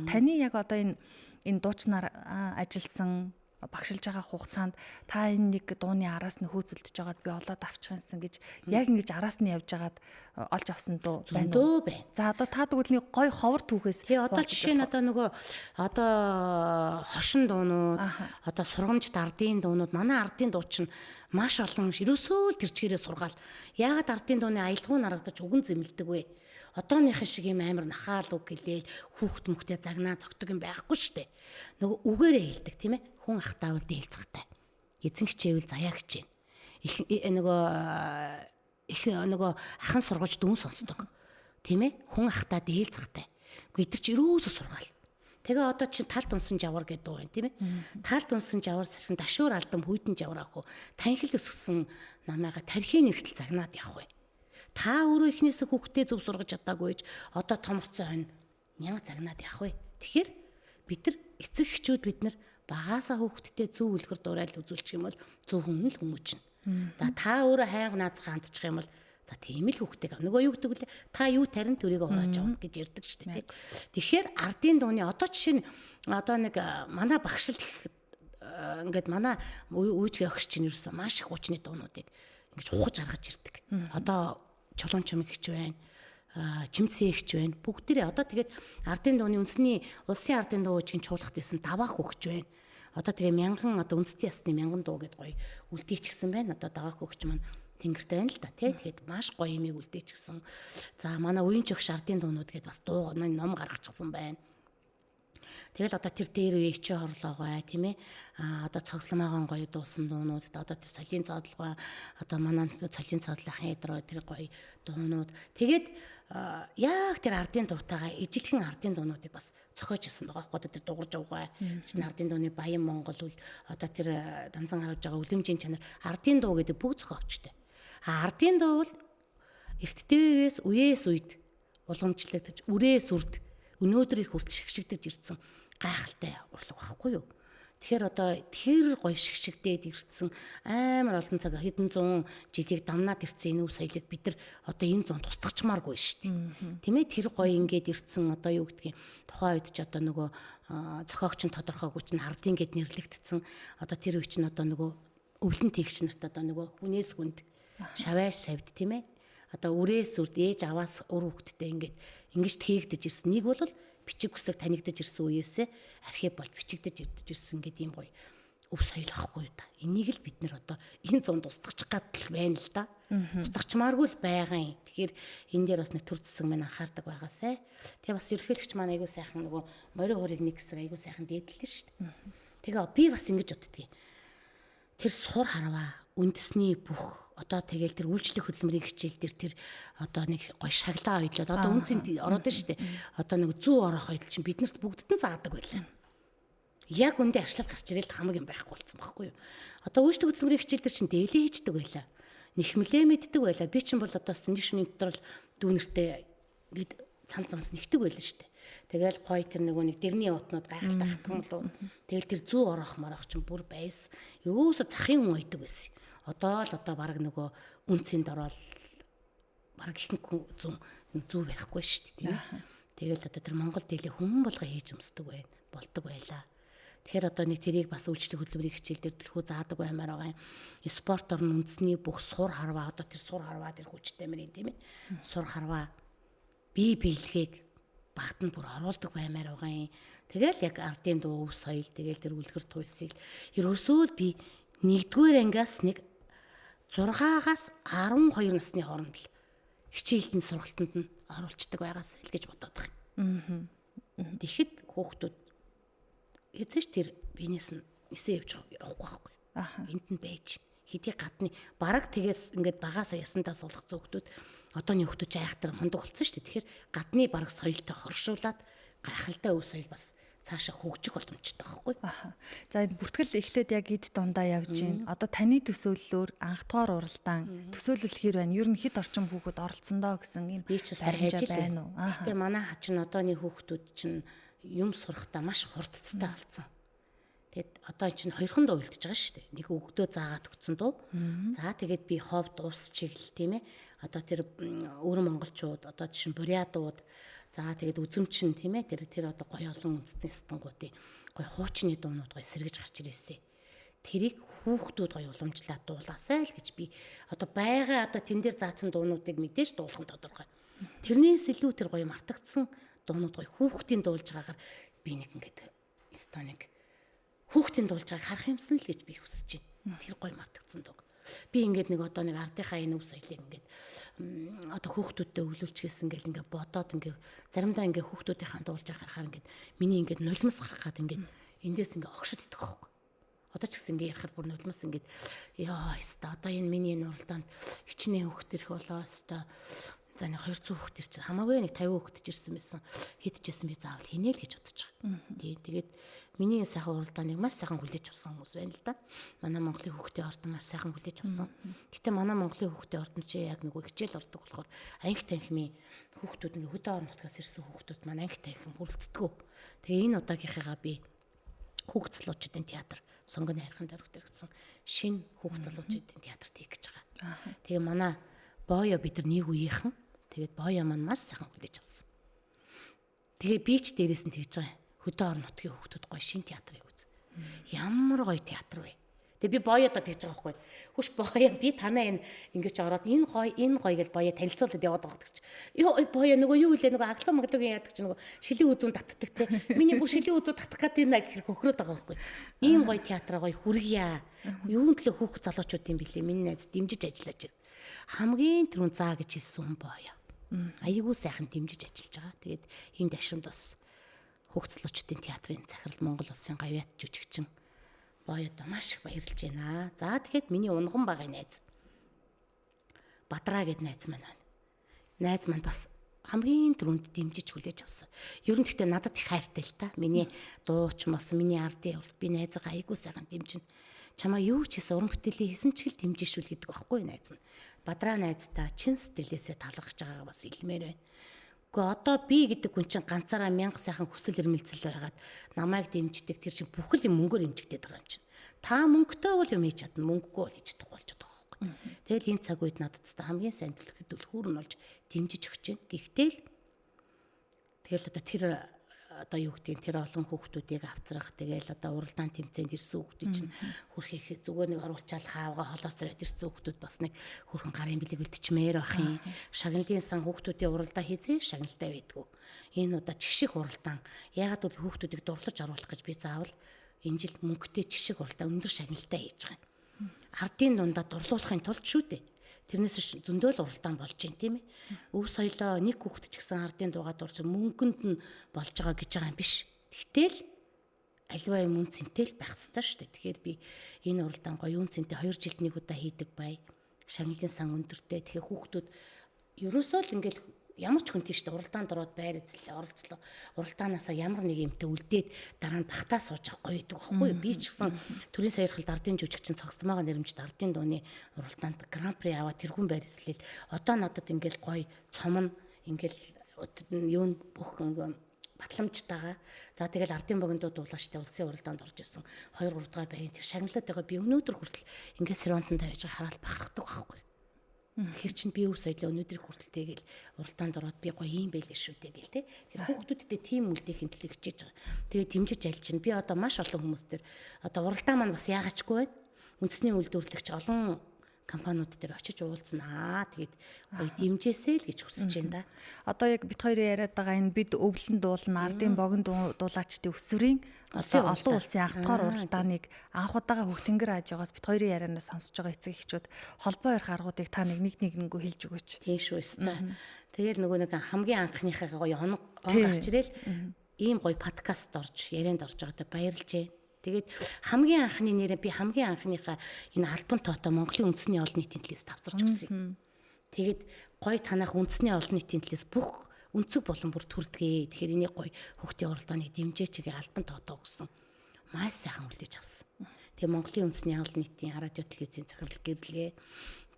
S1: Таны яг одоо энэ дуучнаар ажилласан багшилж байгаа хугацаанд та энэ нэг дууны араас нь хөөцөлдөж байгаад би олоод авчих юмсан гэж яг ингэж араас нь явж байгаад олж авсан дуу байна уу? За одоо та тэгвэл нэг гой ховор түүхээс
S2: одоо жишээ нь одоо нөгөө одоо хошин дуунууд одоо сургамж ардын дуунууд манай ардын дуучин маш олон ерөөсөө тэр чигээрээ сургаал яагаад ардын дууны аялгаунд харагдаж үгэн зэмлдэг вэ? Одооныхын шиг юм амар нахаал үг гэлээл хүүхд мөхтэй загнаа зогтөг юм байхгүй шүү дээ. Нөгөө үгээрээ хэлдэг тийм ээ. Хүн ахтаавал дээлцэгтэй. Эзэн хичээвэл заяа хичээн. Нөгөө ахан сургаж дүүн сонсдог. Тийм ээ. Хүн ахтаа дээлцэгтэй. Гэхдээ чи өрөөсө сургаал. Тэгээ одоо чи тал дунсан жавар гэдэг дуу байна тийм ээ. Тал дунсан жавар сархин дашуур алдан хүйтэн жавар ах уу. Танхил өсгсөн намайга тархийн нэртэл загнаад явах вэ. Та өөрөө ихнээсээ хүүхдээ зөв сургаж чадаагүй ч одоо томорцсон хонь нянга загнаад явах вэ. Тэгэхээр бид нар эцэг эхчүүд бид нар багаасаа хүүхдтэй зөв үлгэр дуурайл үзүүлчих юм бол зөв хүн л хүмүүжнэ. Та өөрөө хайнга наазах хандчих юм бол за тийм л хүүхдтэй. Нөгөө юу гэдэг вэ? Та юу тарин төрийг урааж авах гэж ярьдаг шүү дээ. Тэгэхээр ардын дууны одоо жишээ нь одоо нэг манай багшилт ингээд манай үүжгээ өгч чинь ерөөсөө маш их хуучны дуунуудыг ингэж ухаж аргаж ирдэг. Одоо чулуун чимэг гэж байна. Чимцээ ихч байна. Бүгдээрээ одоо тэгээд ардын дууны үндэсний улсын ардын дуу гэж чуулгад байсан даваах хөгж байна. Одоо тэгээ мянган одоо үндэсний ясны мянган дуу гэдээ гоё үлдээчихсэн байна. Одоо даваах хөгж маань тэнгэртэй байна л да тий. Тэгээд маш гоё юмыг үлдээчихсэн. За манай үеийн жогш ардын дуунууд гэдээ бас дуу ном гаргачихсан байна. Тэгэл одоо тэр дээр үе чи хорлоогой тийм ээ. Одоо цогцломоогоо гоё дуусан дуунууд одоо тэр солийн цаадлага одоо манай солийн цаадлахын ядраа тэр гоё дуунууд. Тэгээд яг тэр ардын дуутайгаа ижилхэн ардын дуунуудыг бас цохиож ирсэн байгаа байхгүй тэр дуурж авгаа. Чин ардын дууны Баян Монгол үл одоо тэр данзан харуулж байгаа үлэмжийн чанар ардын дуу гэдэг бүх зохиочтой. Ардын дуу бол эрт дээрээс үеэс үед уламжлагдаж үрээс үрд өнөөдрийг хүртэл шигшигдэж ирсэн гайхалтай урлаг байхгүй юу. Тэгэхээр одоо тэр гоё шигшигдээд ирсэн амар олон цаг хэдэн зуун жилийг дамнаад ирсэн энэ үе соёлыг бид нар одоо энэ зуун тусдагчмааргүй шүү дээ. Тийм ээ тэр гоё ингээд ирсэн одоо юу гэдгийг тухайн үед ч одоо нөгөө зохиогч нь тодорхойгүй чинь ардын гэд нэрлэгдсэн одоо тэр үе чинь одоо нөгөө өвлөн тэгч нарт одоо нөгөө хүнээс хүнд шавьяаш савд тийм ээ. Одоо үрээс үрд ээж аваас өр хөвгтдээ ингэж тээгдэж ирсэн. Нэг бол бичиг үсэг танигдаж ирсэн үеэсээ архив болж бичигдэж ирдэж ирсэн гэдэг юм гоё өв соёл ахгүй да. Энийг л бид нэр одоо энэ зунд устгах гадал байна л да. Устгахчмааргүй л байгаа юм. Тэгэхээр энэ дээр бас нэг төр зэсэг минь анхаардаг байгаасай. Тэгээ бас ерөнхийлөгч маань айгуу сайхан нөгөө морин хуурыг нэг хэсэг айгуу сайхан дээдлээ шүү дээ. Тэгээ би бас ингэж боддгийг. Тэр сур харваа үндэсний бүх одоо тэгэл тэр үйлчлэх хөдөлмөрийн хичээл дээр тэр одоо нэг гоё шаглаа ойлоод одоо үнцэн ороод байна шүү дээ. Одоо нэг зүү орох ойл чинь биднэрт бүгдд нь заадаг байлаа. Яг үндэ арчлал гарч ирэл хамаг юм байхгүй болсон байхгүй юу. Одоо үйлчлэх хөдөлмөрийн хичээл дээр чинь дээлээ хийждэг байлаа. Нэхмлээ мэддэг байлаа. Би чинь бол одоо нэг шөнийн дотор л дүүнэртэй ингээд цамц нэгдэг байлаа шүү дээ. Тэгэл гоё тэр нэг дэрний утнууд гайхалтай хатган луу. Тэгэл тэр зүү орох морох чинь бүр байс. Ерөөсө захын хүн ойдөг байсан. Одоо баг нөгөө үнцэнд ороод баг ихэнх зүү барихгүй шүү дээ тийм ээ. Тэгэл одоо тэр Монгол дээлээ хүмүүс болго хийж өмсдөг байна. Болдог байлаа. Тэгэхээр одоо нэг тэрийг бас үйлчлэх хөдөлмөрийн хичээл дээр төлхөө заадаг баймаар байгаа юм. Спорт орн үндэсний бүх сур харваа одоо тэр сур харваа тэр хүчтэй мэрийн тийм ээ. Сур харваа бие биелгээг багтанд бүр оруулдаг баймаар байгаа юм. Тэгэл яг ардын дуу өв соёл тэгэл тэр үлгэр туйлсыг ерөөсөө би 1-р ангиас нэг 6-аас 12 насны хооронд л хичээлийн сургалтанд нь оруулцдаг байгаас л гэж бодоод байгаа. Тэгэхэд хүүхдүүд эцэж тэр биенээс нь нисээ явж явахгүй байхгүй. Энд нь байж хэдий гадны бараг тэгээс ингээд багаасаа ясандаа суулгах зөвхтүүд одооний хүүхдүүд айхтар мундаг болсон шүү дээ. Тэгэхээр гадны бараг соёлтой хоршуулад гайхалтай өв соёл бас цаашаа хөгжих боломжтой байхгүй.
S1: За бүртгэл эхлээд яг эд дундаа явж гин. Одоо таны төсөөллөөр анх дугаар уралдаан төсөөлөл хэр байна? Ер нь хэд орчим хүүхэд оролцсондоо гэсэн юм
S2: баримжаа байна уу? Гэхдээ манай хачин одооний хүүхдүүд чинь юм сурахтаа маш хурдцтай болсон. Тэгэд одоо чинь хоёрхан дуу үлдчихэж байгаа шүү дээ. Нэг өгдөө заагаад өгсөн дуу. За тэгээд би ховд ус чиглэл тийм ээ. Одоо тэр өвөр монголчууд одоо чинь бурятууд за тэгээд үзэмчин тийм ээ. Тэр одоо гоё олон үндэсний стангуудын гоё хуучны дуунууд гоё сэргэж гарч ирээсэ. Тэрийг хүүхдүүд гоё уламжлаад дуулаасай л гэж би одоо байгаа одоо тэн дээр заасан дуунуудыг мэдээж дуулах нь тодорхой. Тэрнээс илүү тэр гоё мартагдсан дуунууд гоё хүүхдийн дуулж байгаагаар би нэг ингээд стоник хүүхдийн дуулж байгааг харах юмсан л гэж би хүсэж байна. Тэр гоё мартагдсан дуу. Би ингээд нэг одоо нэг ардынхаа энэ өв соёлыг ингээд одоо хүүхдүүдтэй өвлүүлчихсэн гэл ингээд бодоод ингээд заримдаа ингээд хүүхдүүдийнхаа дуулж байгааг харахаар ингээд миний ингээд нулимс гарах гад ингээд эндээс ингээд огшод идэх байхгүй. Одоо ч гэсэн ингээд ярахаар бүр нулимс ингээд ёо өста одоо энэ миний энэ уралдаанд хичнээн хүүхд ирэх болоо өста за нэг 200 хүүхд ирчих хамаагүй нэг 50 хүүхд ч ирсэн байсан хийдчихсэн би заавал хийнэ л гэж бодож байгаа. Тий. Тэгээд миний сайхан уралдааныг маш сайхан хүлээж авсан хүмүүс байна л да. Манай Монголын хүүхдийн ордон маш сайхан хүлээж авсан. Гэтэ манай Монголын хүүхдийн ордон чи яг нэг хичээл ордог болохоор анги танхимын хүүхдүүд ингээ хөдөө орон нутгаас ирсэн хүүхдүүд маань анги танхим хүрэлцдэг. Тэгээ энэ удаагийнхыгаа би хүүхд залуучуудын театр сонгоны хайрхан дарга гэсэн шинэ хүүхд залуучуудын театрт хийх гэж байгаа. Тэгээ манай боёо бид нар нэг үеийнхэн тэгээд боёо маань маш сайхан хүлээж авсан. Тэгээ би ч дээрээс нь тэгж байгаа. Хөдөө орон нутгийн хүүхдүүд гоё шин театрыг үз. Ямар гоё театр вэ? Тэгээ би боёодоо тэгж байгаа байхгүй. Хүш боё би танаа ингэж ороод энэ гоё гэж боё танилцуулаад яваад байгаа гэж. Йоо боё нөгөө юу илээ нөгөө аглаа маглуугийн яадаг чи нөгөө шилийн үзүүн татдаг те. Миний бүр шилийн үзүү татах гэдэг нэг хөхрөөд байгаа байхгүй. Ийм гоё театр гоё хүргье. Юун төлөө хүүхд залуучууд юм бэлээ. Миний найз дэмжиж ажиллаж байна. Хамгийн түрүүн заа гэж хэлсэн хүн боё. Аягүй сайхан дэмжиж ажиллаж байгаа. Тэгээд энэ дашрамд бас хүүхд залуучуудын театрын захирал Монгол улсын гавьяат жүжигчин боёдоо маш их баярлж байна. За тэгэхэд миний унган багын найз Бадраа гэд найз маань байна. Найз маань бас хамгийн түрүүнд дэмжиж хүлээж авсан. Ер нь гэхдээ надад их хайртай л та. Миний дууч мас, миний ардын урал би найзгаа аягүй сайхан дэмжинэ. Чамаа юу ч хийсэн уран бүтээлээ хийсэн ч гэл дэмжишүүл гэдэг байхгүй найз маань. Бадраа найздаа чин сэтгэлээсээ талархаж байгаагаа бас илмээр байна. Гэхдээ одоо би гэдэг хүн чинь ганцаараа мянга сайхан хүсэл эрмэлзэл байгаад намайг дэмждэг тэр чинь бүхэл юм мөнгөөр дэмжигдээд байгаа юм чинь. Та мөнгөтэй бол юм хийж чадна, мөнгөгүй бол хийж чадахгүй болж байгаа байхгүй. Тэгэл энэ цаг үед надад та хамгийн сайн түлхүүр нь болж дэмжиж өгч байна. Гэхдээ л тэгэл одоо тэр одоо юу гэдгийг тэр олон хүүхдүүдийг авцрах тэгэл одоо уралдаан тэмцээнд ирсэн хүүхдүүд чинь хөрхийх зүгээр нэг оруулчаал хаавга холоосроод ирсэн хүүхдүүд бас нэг хөрхөн гарын бэлэг үлдчихмээр байх юм. Шагналын сан хүүхдүүдийн уралдаа хийзээ шагналтай байдгүй. Энэ удаа чигших уралдаан. Яагаад гэвэл хүүхдүүдийг дурлаж оруулах гэж би заавал энэ жил мөнгөтэй чигших уралдаан өндөр шагналтай хийж байгаа юм. Ардын дундаа дурлуулахын тулд шүү дээ. Тэрнээс зөндөл уралдаан болж байна тийм ээ. Өв соёлоо нэг хүүхэд ч гэсэн ардын дуугаа дурж мөнгөнд нь болж байгаа гэж байгаа юм биш. Тэгтэл альва юм үнцэнтэй л байх ёстой шүү дээ. Тэгэхээр би энэ уралдаан гоё үнцэнтэй 2 жилд нэг удаа хийдэг бай. Шагналын сан өндөртэй. Тэгэхээр хүүхдүүд ерөөсөө л ингээл ямар ч хүн тийш дээ уралдаанд ороод байр эзлээ оролцлоо. Уралдаанаасаа ямар нэг юмтай үлдээд дараа нь багтаа сууж байгаа гоё гэдэг байхгүй юу? Би ч гэсэн төрийн саярхалд ардын жүжигчин цогцмоогоо нэрмжид ардын дууны уралдаанд гран-при аваад тэрхүүн байр эзлээл. Одоо надад ингээл гоё цом нь ингээл юунд бүх батламжтайгаа. За тэгэл ардын богиндоо дуулаачтай улсын уралдаанд орж исэн 2 3 дугаар байрын тэр шагналаад байгаа би өнөөдөр хүртэл ингээд сервантанд тавьж хараад бахархдаг байхгүй юу? Тэгэхээр чинь би өв соёлоо өнөөдөр хүртэлтэйгээл уралдаанд ороод би гоё юм байлээ шүү дээ гэл те. Тэр хүүхдүүдтэй тийм үлдээх хэмтлэг хичээж байгаа. Тэгээ дэмжиж аль чинь би одоо маш олон хүмүүстэр одоо уралдаан маань бас яагаачгүй байна. Үндэсний үйлдвэрлэгч олон компаниуд дээр очиж уулзнаа. Тэгээд гоё дэмжээсэй л гэж хүсэж байна да.
S1: Одоо яг бид хоёрын яриад байгаа энэ бид өвлөн дуулна, ардын богино дуулаачдын өсвөрийн олон улсын анх дугаар уралдааныг анх удаага Хөхтөнгөр хажуугаас бид хоёрын ярианаас сонсож байгаа эцэг эхчүүд холбоо ярих аргуудыг та нэг нэгэнгөө хэлж өгөөч.
S2: Тийм шүү өстой. Тэгэл нөгөө нэг хамгийн анхныхаа гоё он гарч ирэл ийм гоё подкаст орж ярианд орж байгаадаа баярлж байна. Тэгээд хамгийн анхны нэрээ би хамгийн анхныхаа энэ альбом тоото Монголын үндэсний олон нийтийн төлөөс давцарч өгсөн юм. Тэгээд гоё танах үндэсний олон нийтийн төлөөс бүх өнцөг болон бүр төрдгээ. Тэгэхээр энийг гоё хүүхдийн уралдааныг дэмжээч гээ альбом тоото өгсөн. Маш сайхан үлдээж авсан. Тэгээд Монголын үндэсний олон нийтийн радио телевизийн захирал гэрлээ.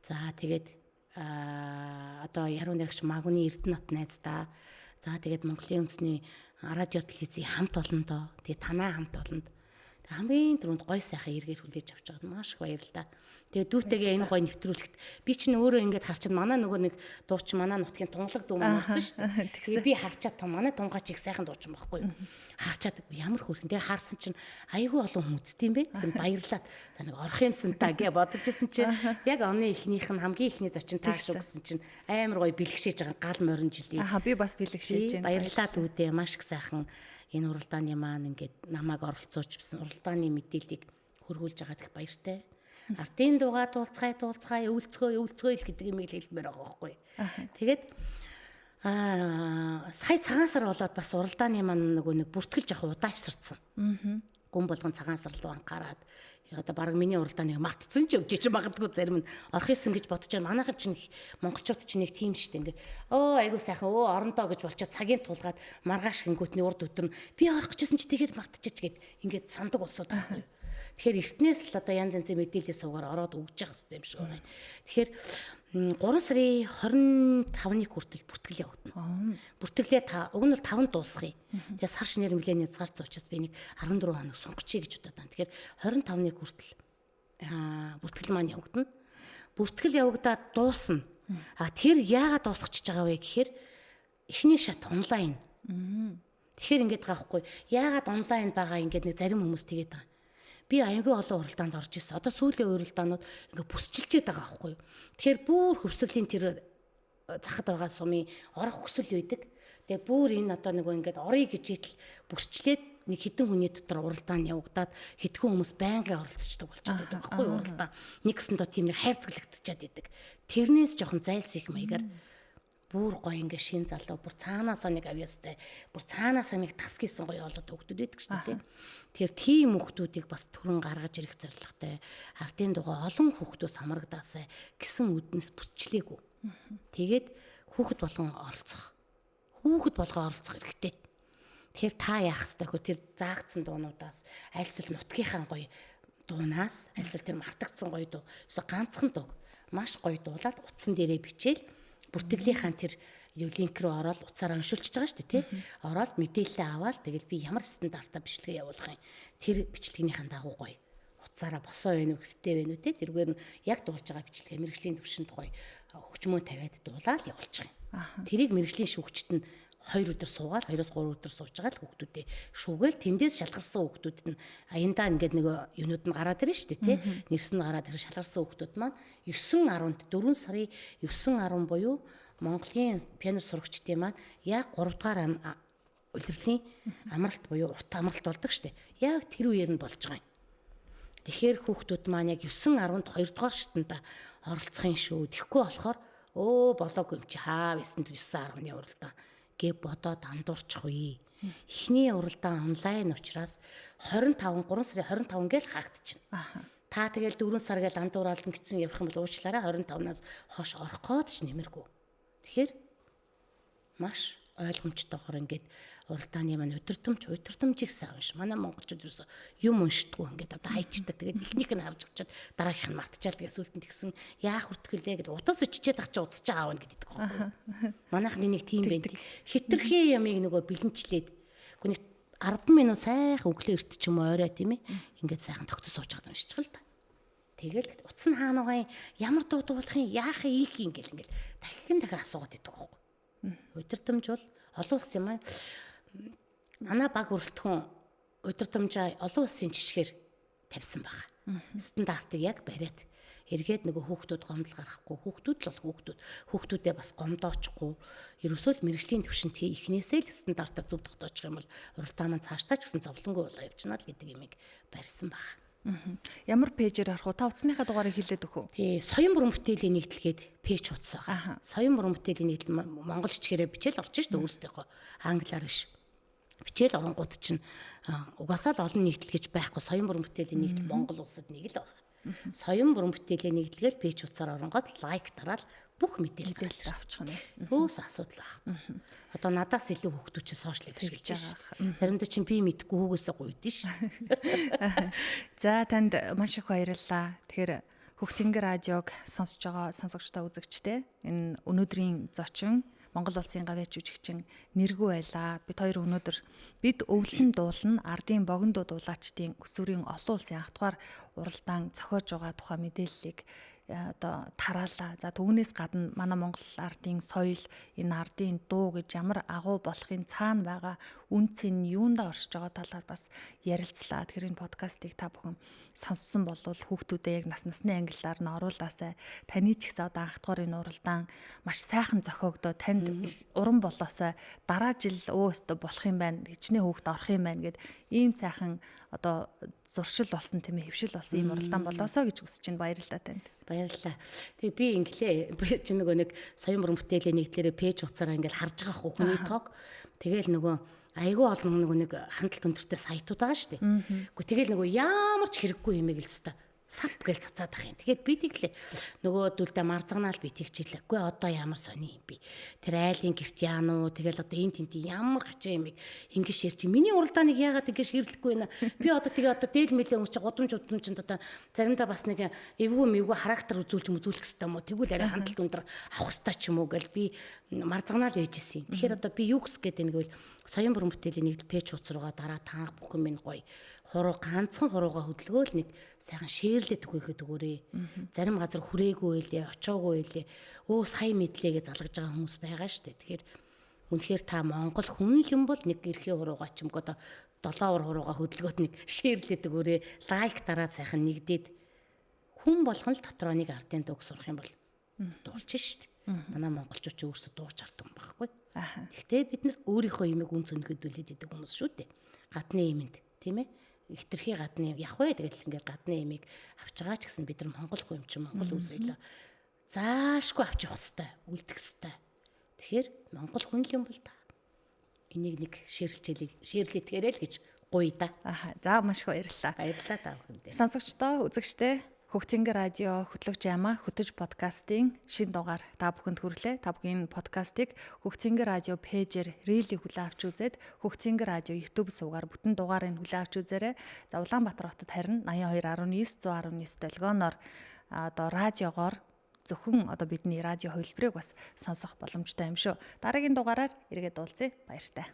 S2: За тэгээд одоо яруу найрагч Магуны Эрдэнэт найздаа. За тэгээд Монголын үндэсний радио телевизийн хамт олондоо. Тэгээд танаа хамт олонд хамгийн түрүүнд гоё сайхан эргээр хүлээж авч байгаад маш их баярлалаа. Тэгээ дүүтэйгээ энэ гоё нэвтрүүлэхт би чинь өөрөө ингээд харчаад манай нөгөө нэг дууч манай нутгийн тунгалаг дүү маань болсон шүү дээ. Тэгээ би харчаад манай тунгаач их сайхан дуучин байхгүй юу. Харчаад ямар хөөрхөн. Тэгээ харсан чинь айгүй олон хүн үзт юм бэ. Тэгээ баярлаад за нэг орох юмсан та гэж бодож исэн чинь яг оны эхнийх нь хамгийн эхний зочин тааш гэсэн чинь амар гоё бэлгшээж байгаа гал морин жилийн.
S1: Би бас бэлгшээж байна.
S2: Баярлалаа дүүдээ маш их сайхан энэ уралдааны маань ингээд намайг оролцооч гэсэн уралдааны мэдээллийг хөргүүлж байгаад их баяртай. Ардын дуугаа дуулцгаая өвөлцгөө л гэдэг юм хэлмээр байгаа байхгүй. Тэгээд сая цагаан сар болоод бас уралдааны маань нөгөө нэг бүртгэл жоох удаашсарсан. Гүн болгон цагаан сар руу анхаарад одоо баг миний уралдааныг мартцсан ч өвчиж магадгүй зарим нь орох юмсан гэж бодож байгаа. Манайхан чинь монголчууд чинь нэг тийм шүү дээ. Ингээд айгуу сайхан орондоо гэж болчиход цагийн тулгаад маргааш гингүүтний урд өдөр нь би орох гэжсэн чи тэгээд мартчих гэд ингээд сандаг улсууд байхгүй. Тэгэхээр эртнээс л одоо янз янзын мэдээлэл суугаар ороод өгж явах хэрэгтэй юм шиг байна. Тэгэхээр 3 сарын 25-ны хүртэл бүртгэл явагдана. Бүртгэлээ уг нь бол 5-нд дуусгая. Тэгээ сар шинээр нэлээд язгаарцсан учраас би нэг 14 хоног сунгачий гэж бодоод байна. Тэгэхээр 25-ны хүртэл бүртгэл маань явагдана. Бүртгэл явагдаад дуусна. Тэр яагаад дуусгачихж байгаа вэ гэхээр эхний шат онлайн. Тэгэхээр ингэж байгаа хгүй. Яагаад онлайн байгаа ингэж нэг зарим хүмүүс тэгээд байгаа. Би аягүй олон уралдаанд орж ирсэн. Одоо сүүлийн уралдаанууд ингээ бүсчилчээд байгаа байхгүй юу. Тэгэхээр бүр хөвсгөлийн тэр захад байгаа сумын орох хүсэл үйдэг. Тэгээ бүр энэ одоо нөгөө ингээд орё гэж итэл бүсчлээд нэг хэдэн хүний дотор уралдаанд явагдаад хэдхэн хүмүүс байнгын оролцдог болчиход байдаг байхгүй юу уралдаан. Нэгсэндөө тийм нэг хайрцаглагдчихад идэг. Тэрнээс жоохон зайлсхийх маягаар бүр гоё ингээ шин залуу бүр цаанаасаа нэг авьяастай бүр цаанаасаа нэг тас гисэн гоё олоод хөгтөд байдаг шүү дээ. Тэгэхээр тийм хүүхдүүдийг бас түрэн гаргаж ирэх зорилготой ардын дугаа олон хүүхдөөс хамрагдаасаа гэсэн үднэс бүсчлээгүй. Тэгээд хүүхэд болгон оролцох. Хүүхэд болгоо оролцох хэрэгтэй. Тэгэхээр та яах ёстой хөө тэр заагдсан дуунуудаас альсэл нутгийнхаа гоё дуунаас альсэл тэр мартагдсан гоё дуу эсвэл ганцхан дуу маш гоё дуулаад утсан дээрээ бичээл бүртгэлийнхаа тэр линк рүү ороод утсаараа уншуулчихж байгаа шүү дээ тий. Ороод мэдээлэл аваад тэгэл би ямар стандартаа бичлэгээ явуулах юм. Тэр бичлэгнийхэн дагуу гоё. Утсаараа босоо байна уу, хөвтэй байна уу тий. Тэргээр нь яг дуулж байгаа бичлэгээ мэрэгжлийн төвшөнд гоё хөгжмөө тавиад дуулаад явуулчих юм. Тэрийг мэрэгжлийн шүүгчд нь 2 өдөр суугаад 2-3 өдөр сууж байгаа л хүүхдүүдээ шүүгээл тэндээс шалгарсан хүүхдүүд нь аяндаа ингээд нэг юунууд нь гараад ирнэ шүү дээ тий. Нэрс нь гараад ирэх шалгарсан хүүхдүүд маань 9-10-нд 4 сарын 9-10 буюу Монголын пиано сурагчдын маань яг 3 дугаар улирлын амралт буюу ут амралт болдог шүү дээ. Яг тэр үеэр нь болж байгаа юм. Тэгэхээр хүүхдүүд маань яг 9-10-нд 2 дугаар шатанда оролцох юм шүү. Тэгэхгүй болохоор болоогүй юм чи хаа вэсэнд 9-10-ны уралдаан гэ бодоод андуурчихъя. Эхний уралдаан онлайн учраас 3 сарын 25 гээл хаагдчихна. Та тэгэл 4 сар гээл андуураад ингэсэн явах юм бол уучлаарай 25-наас хойш орох гээд ч нэмэргүй. Тэгэхээр маш ойлгомжтойгоор ингээд уралдааны маань удирдамжийг сайн унш. Манай монголчууд ерөөсө юм уншдаггүй ингээд одоо хайчдаг. Тэгээд ихнийх нь харж авчаад дараагийнх нь мартчихал тэгээд сүултэн тэгсэн яах хүртгэлээ гэдэг утас өччээд ах чи удаж аавна гэдэг байхгүй. Манайхны нэг тийм байна. Хитрхээ ямыг нөгөө бэлэнчлээд гүний 10 минут сайхан өглөө эрт ч юм уу орой тийм ээ. Ингээд сайхан тогтос сууж байгаа уншиж байгаа л та. Тэгэл утас нь хаанаагаа ямар дуудуулах юм яах юм ингээл ингээд дахин асуугаад идэх байхгүй. Удирдамж бол олон улс юм аа. Манай баг бүрэлдэхүүн удирдамжаа олон улсын жишгээр тавьсан байгаа. Стандартыг яг бариад эргээд нөгөө хүүхдүүд гомдол гаргахгүй хүүхдүүд л бол хүүхдүүдээ бас гомдоочихгүй ерөөсөө л мэрэгжлийн төвшөнд ихнээсээ л стандартаар зөв тогтоочих юм бол уралдаан маань цаашдаа ч гэсэн зовлонгүй болоо явчихна л гэдэг юмыг барьсан баг.
S1: Ямар пэйжээр харах уу? Та утасныхаа дугаарыг хэлээд өгөх үү?
S2: Тий, соён бүрэн бүтээлийн нэгдэлгээд пэйж утас байгаа. Соён бүрэн бүтээлийн нэгдэл монгол бичгээрээ бичээл орж шүү дээ өөрсдийнхөө англиар биш. Бичээл оронгууд чинь угаасаа л олон нэгдэл гэж байхгүй соён бүрэн бүтээлийн нэгдэл Монгол улсад нэг л байгаа. Соён бүрэн бүтээлийн нэгдэлгээр пэйж утсаар оронгод лайк дараад бүх мэдээлэл
S1: авчих нь.
S2: Өөс асуудал байхгүй. Одоо надаас илүү хүүхдүүд чинь сошиалыг ашиглаж байгаа. Заримдаа чинь би мэдгүй хүүгээсээ гуйдэн шүү.
S1: За танд маш их баярлалаа. Тэгэхээр Хөгцөнгөр радиог сонсож байгаа сонсогчдоо үзэгчтэй энэ өнөөдрийн зочин Монгол улсын гавьяач жүжигчин Нэргүү байлаа. Бид хоёр өнөөдөр бид өвлөн дуулна ардын богино дуулаачдын өсвөрийн олон улсын анх дугаар уралдаан зохиож байгаа тухай мэдээллийг одоо тараалаа. За түүнээс гадна манай Монгол ардын соёл, энэ ардын дуу гэж ямар агуу болохын цаана байгаа үнц нь юундаа оршиж байгаа талаар бас ярилцлаа. Тэгэхээр энэ подкастыг та бүхэн сонссон бол хүүхдүүдээ яг насны ангиллаар нь оруулаасай. Таны ч гэсэн одоо анх дугаар энэ уралдаан маш сайхан зохиогдоо танд их уран болоосай. Дараа жил өөстө болох юм байна. Хичнээн хүүхд орох юм байна гэд ийм сайхан одоо зуршил болсон тийм ээ хөвшил болсон ийм уралдаан болоосоо гэж хүсэж байна. Баярлалаа танд.
S2: Баярлалаа. Тэгээ би инглээ чи нөгөө нэг соён бүрэн бүтээлийн нэгдлэрээ пэйж утсаараа ингээл харж байгаа хөө хүний тог. Тэгээл нөгөө айгүй олон нөгөө нэг хандлт өндөртэй сайтууд байгаа шүү дээ. Гэхдээ тэгээл нөгөө ямар ч хэрэггүй юм ийг л хэвээр сап гэж цацаад ах юм. Тэгээд би тэглээ. Нөгөө дүлдээ марзагнаал би тэгчихлээ. Үгүй одоо ямар сони юм би. Тэр айлын герт яануу тэгэл одоо энэ тэнти ямар гачаа юм ингэ ширч. Миний уралдааныг яагаад ингэ ширлэхгүй байна. Би одоо тэгээ одоо дээл мэлээ өмч гудамжинд одоо заримдаа бас нэг эвгүй характер үзүүлж мүзүүлэх хэрэгтэй юм уу. Тэгвэл арай хандлт өндөр авах хэрэгтэй ч юм уу гэл би марзагнаал байжсэн. Тэгэхээр одоо би юу гэс гэдэг нэгвэл соён бүрэн бүтээлийн нэгдэл пэйж утас руугаа дараа таах бүх юм гоё хуруу ганцхан хуруугаа хөдөлгөөл нэг сайхан шеэрлээд өгөөхөд өгөөрэй. Зарим газар хүрээгүй байлээ, очоогүй байлээ. Өө сая мэдлээ гэж залгаж байгаа хүмүүс байгаа шүү дээ. Тэгэхээр Үнэхээр та Монгол хүн л юм бол нэг эрхээ хуруугаа ч юм уу одоо 7 ор хуруугаа хөдөлгөөт нэг шеэрлээд өгөөрэй. Лайк дараад сайхан нэгдээд хүн болгон л дотроо нэг ардын дууг сурах юм бол дуулж штт. Манай монголчууд ч өөрсдөө дууж ардсан байхгүй. Гэхдээ бид нар өөрийнхөө имийг үн цэнэгэдүүлээд идэг хүмүүс шүү дээ. Гадны имэнд тийм ээ. Хитрхи гадны явах вэ тэгэл ингээд гадны имийг авч байгаа ч гэсэн бид нар монгол хүн юм чинь монгол үс соёлоо заашгүй авч явах хэрэгтэй, үлдэх хэрэгтэй. Тэгэхээр монгол хүн юм бол та энийг нэг шеэрлэтгээрэй л гэж гоё да.
S1: За маш их баярлалаа.
S2: Баярлалаа та бүхэндээ.
S1: Сонсогчдоо, үзэгчдээ Хөгцөнгө радио хөтлөгч Яма хөтөж подкастын шинэ дугаар та бүхэнд хүрлээ. Та бүхэн подкастыг Хөгцөнгө радио пэйжээр рилийг хүлээн авч үзээд Хөгцөнгө радио YouTube сувгаар бүтэн дугаарыг хүлээн авч үзээрэй. За Улаанбаатар хотод харин 8219 119 долгионоор одоо радиогоор зөвхөн одоо бидний радио хувилбарыг бас сонсох боломжтой юм шүү. Дараагийн дугаараар эргээд уулзъя. Баяртай.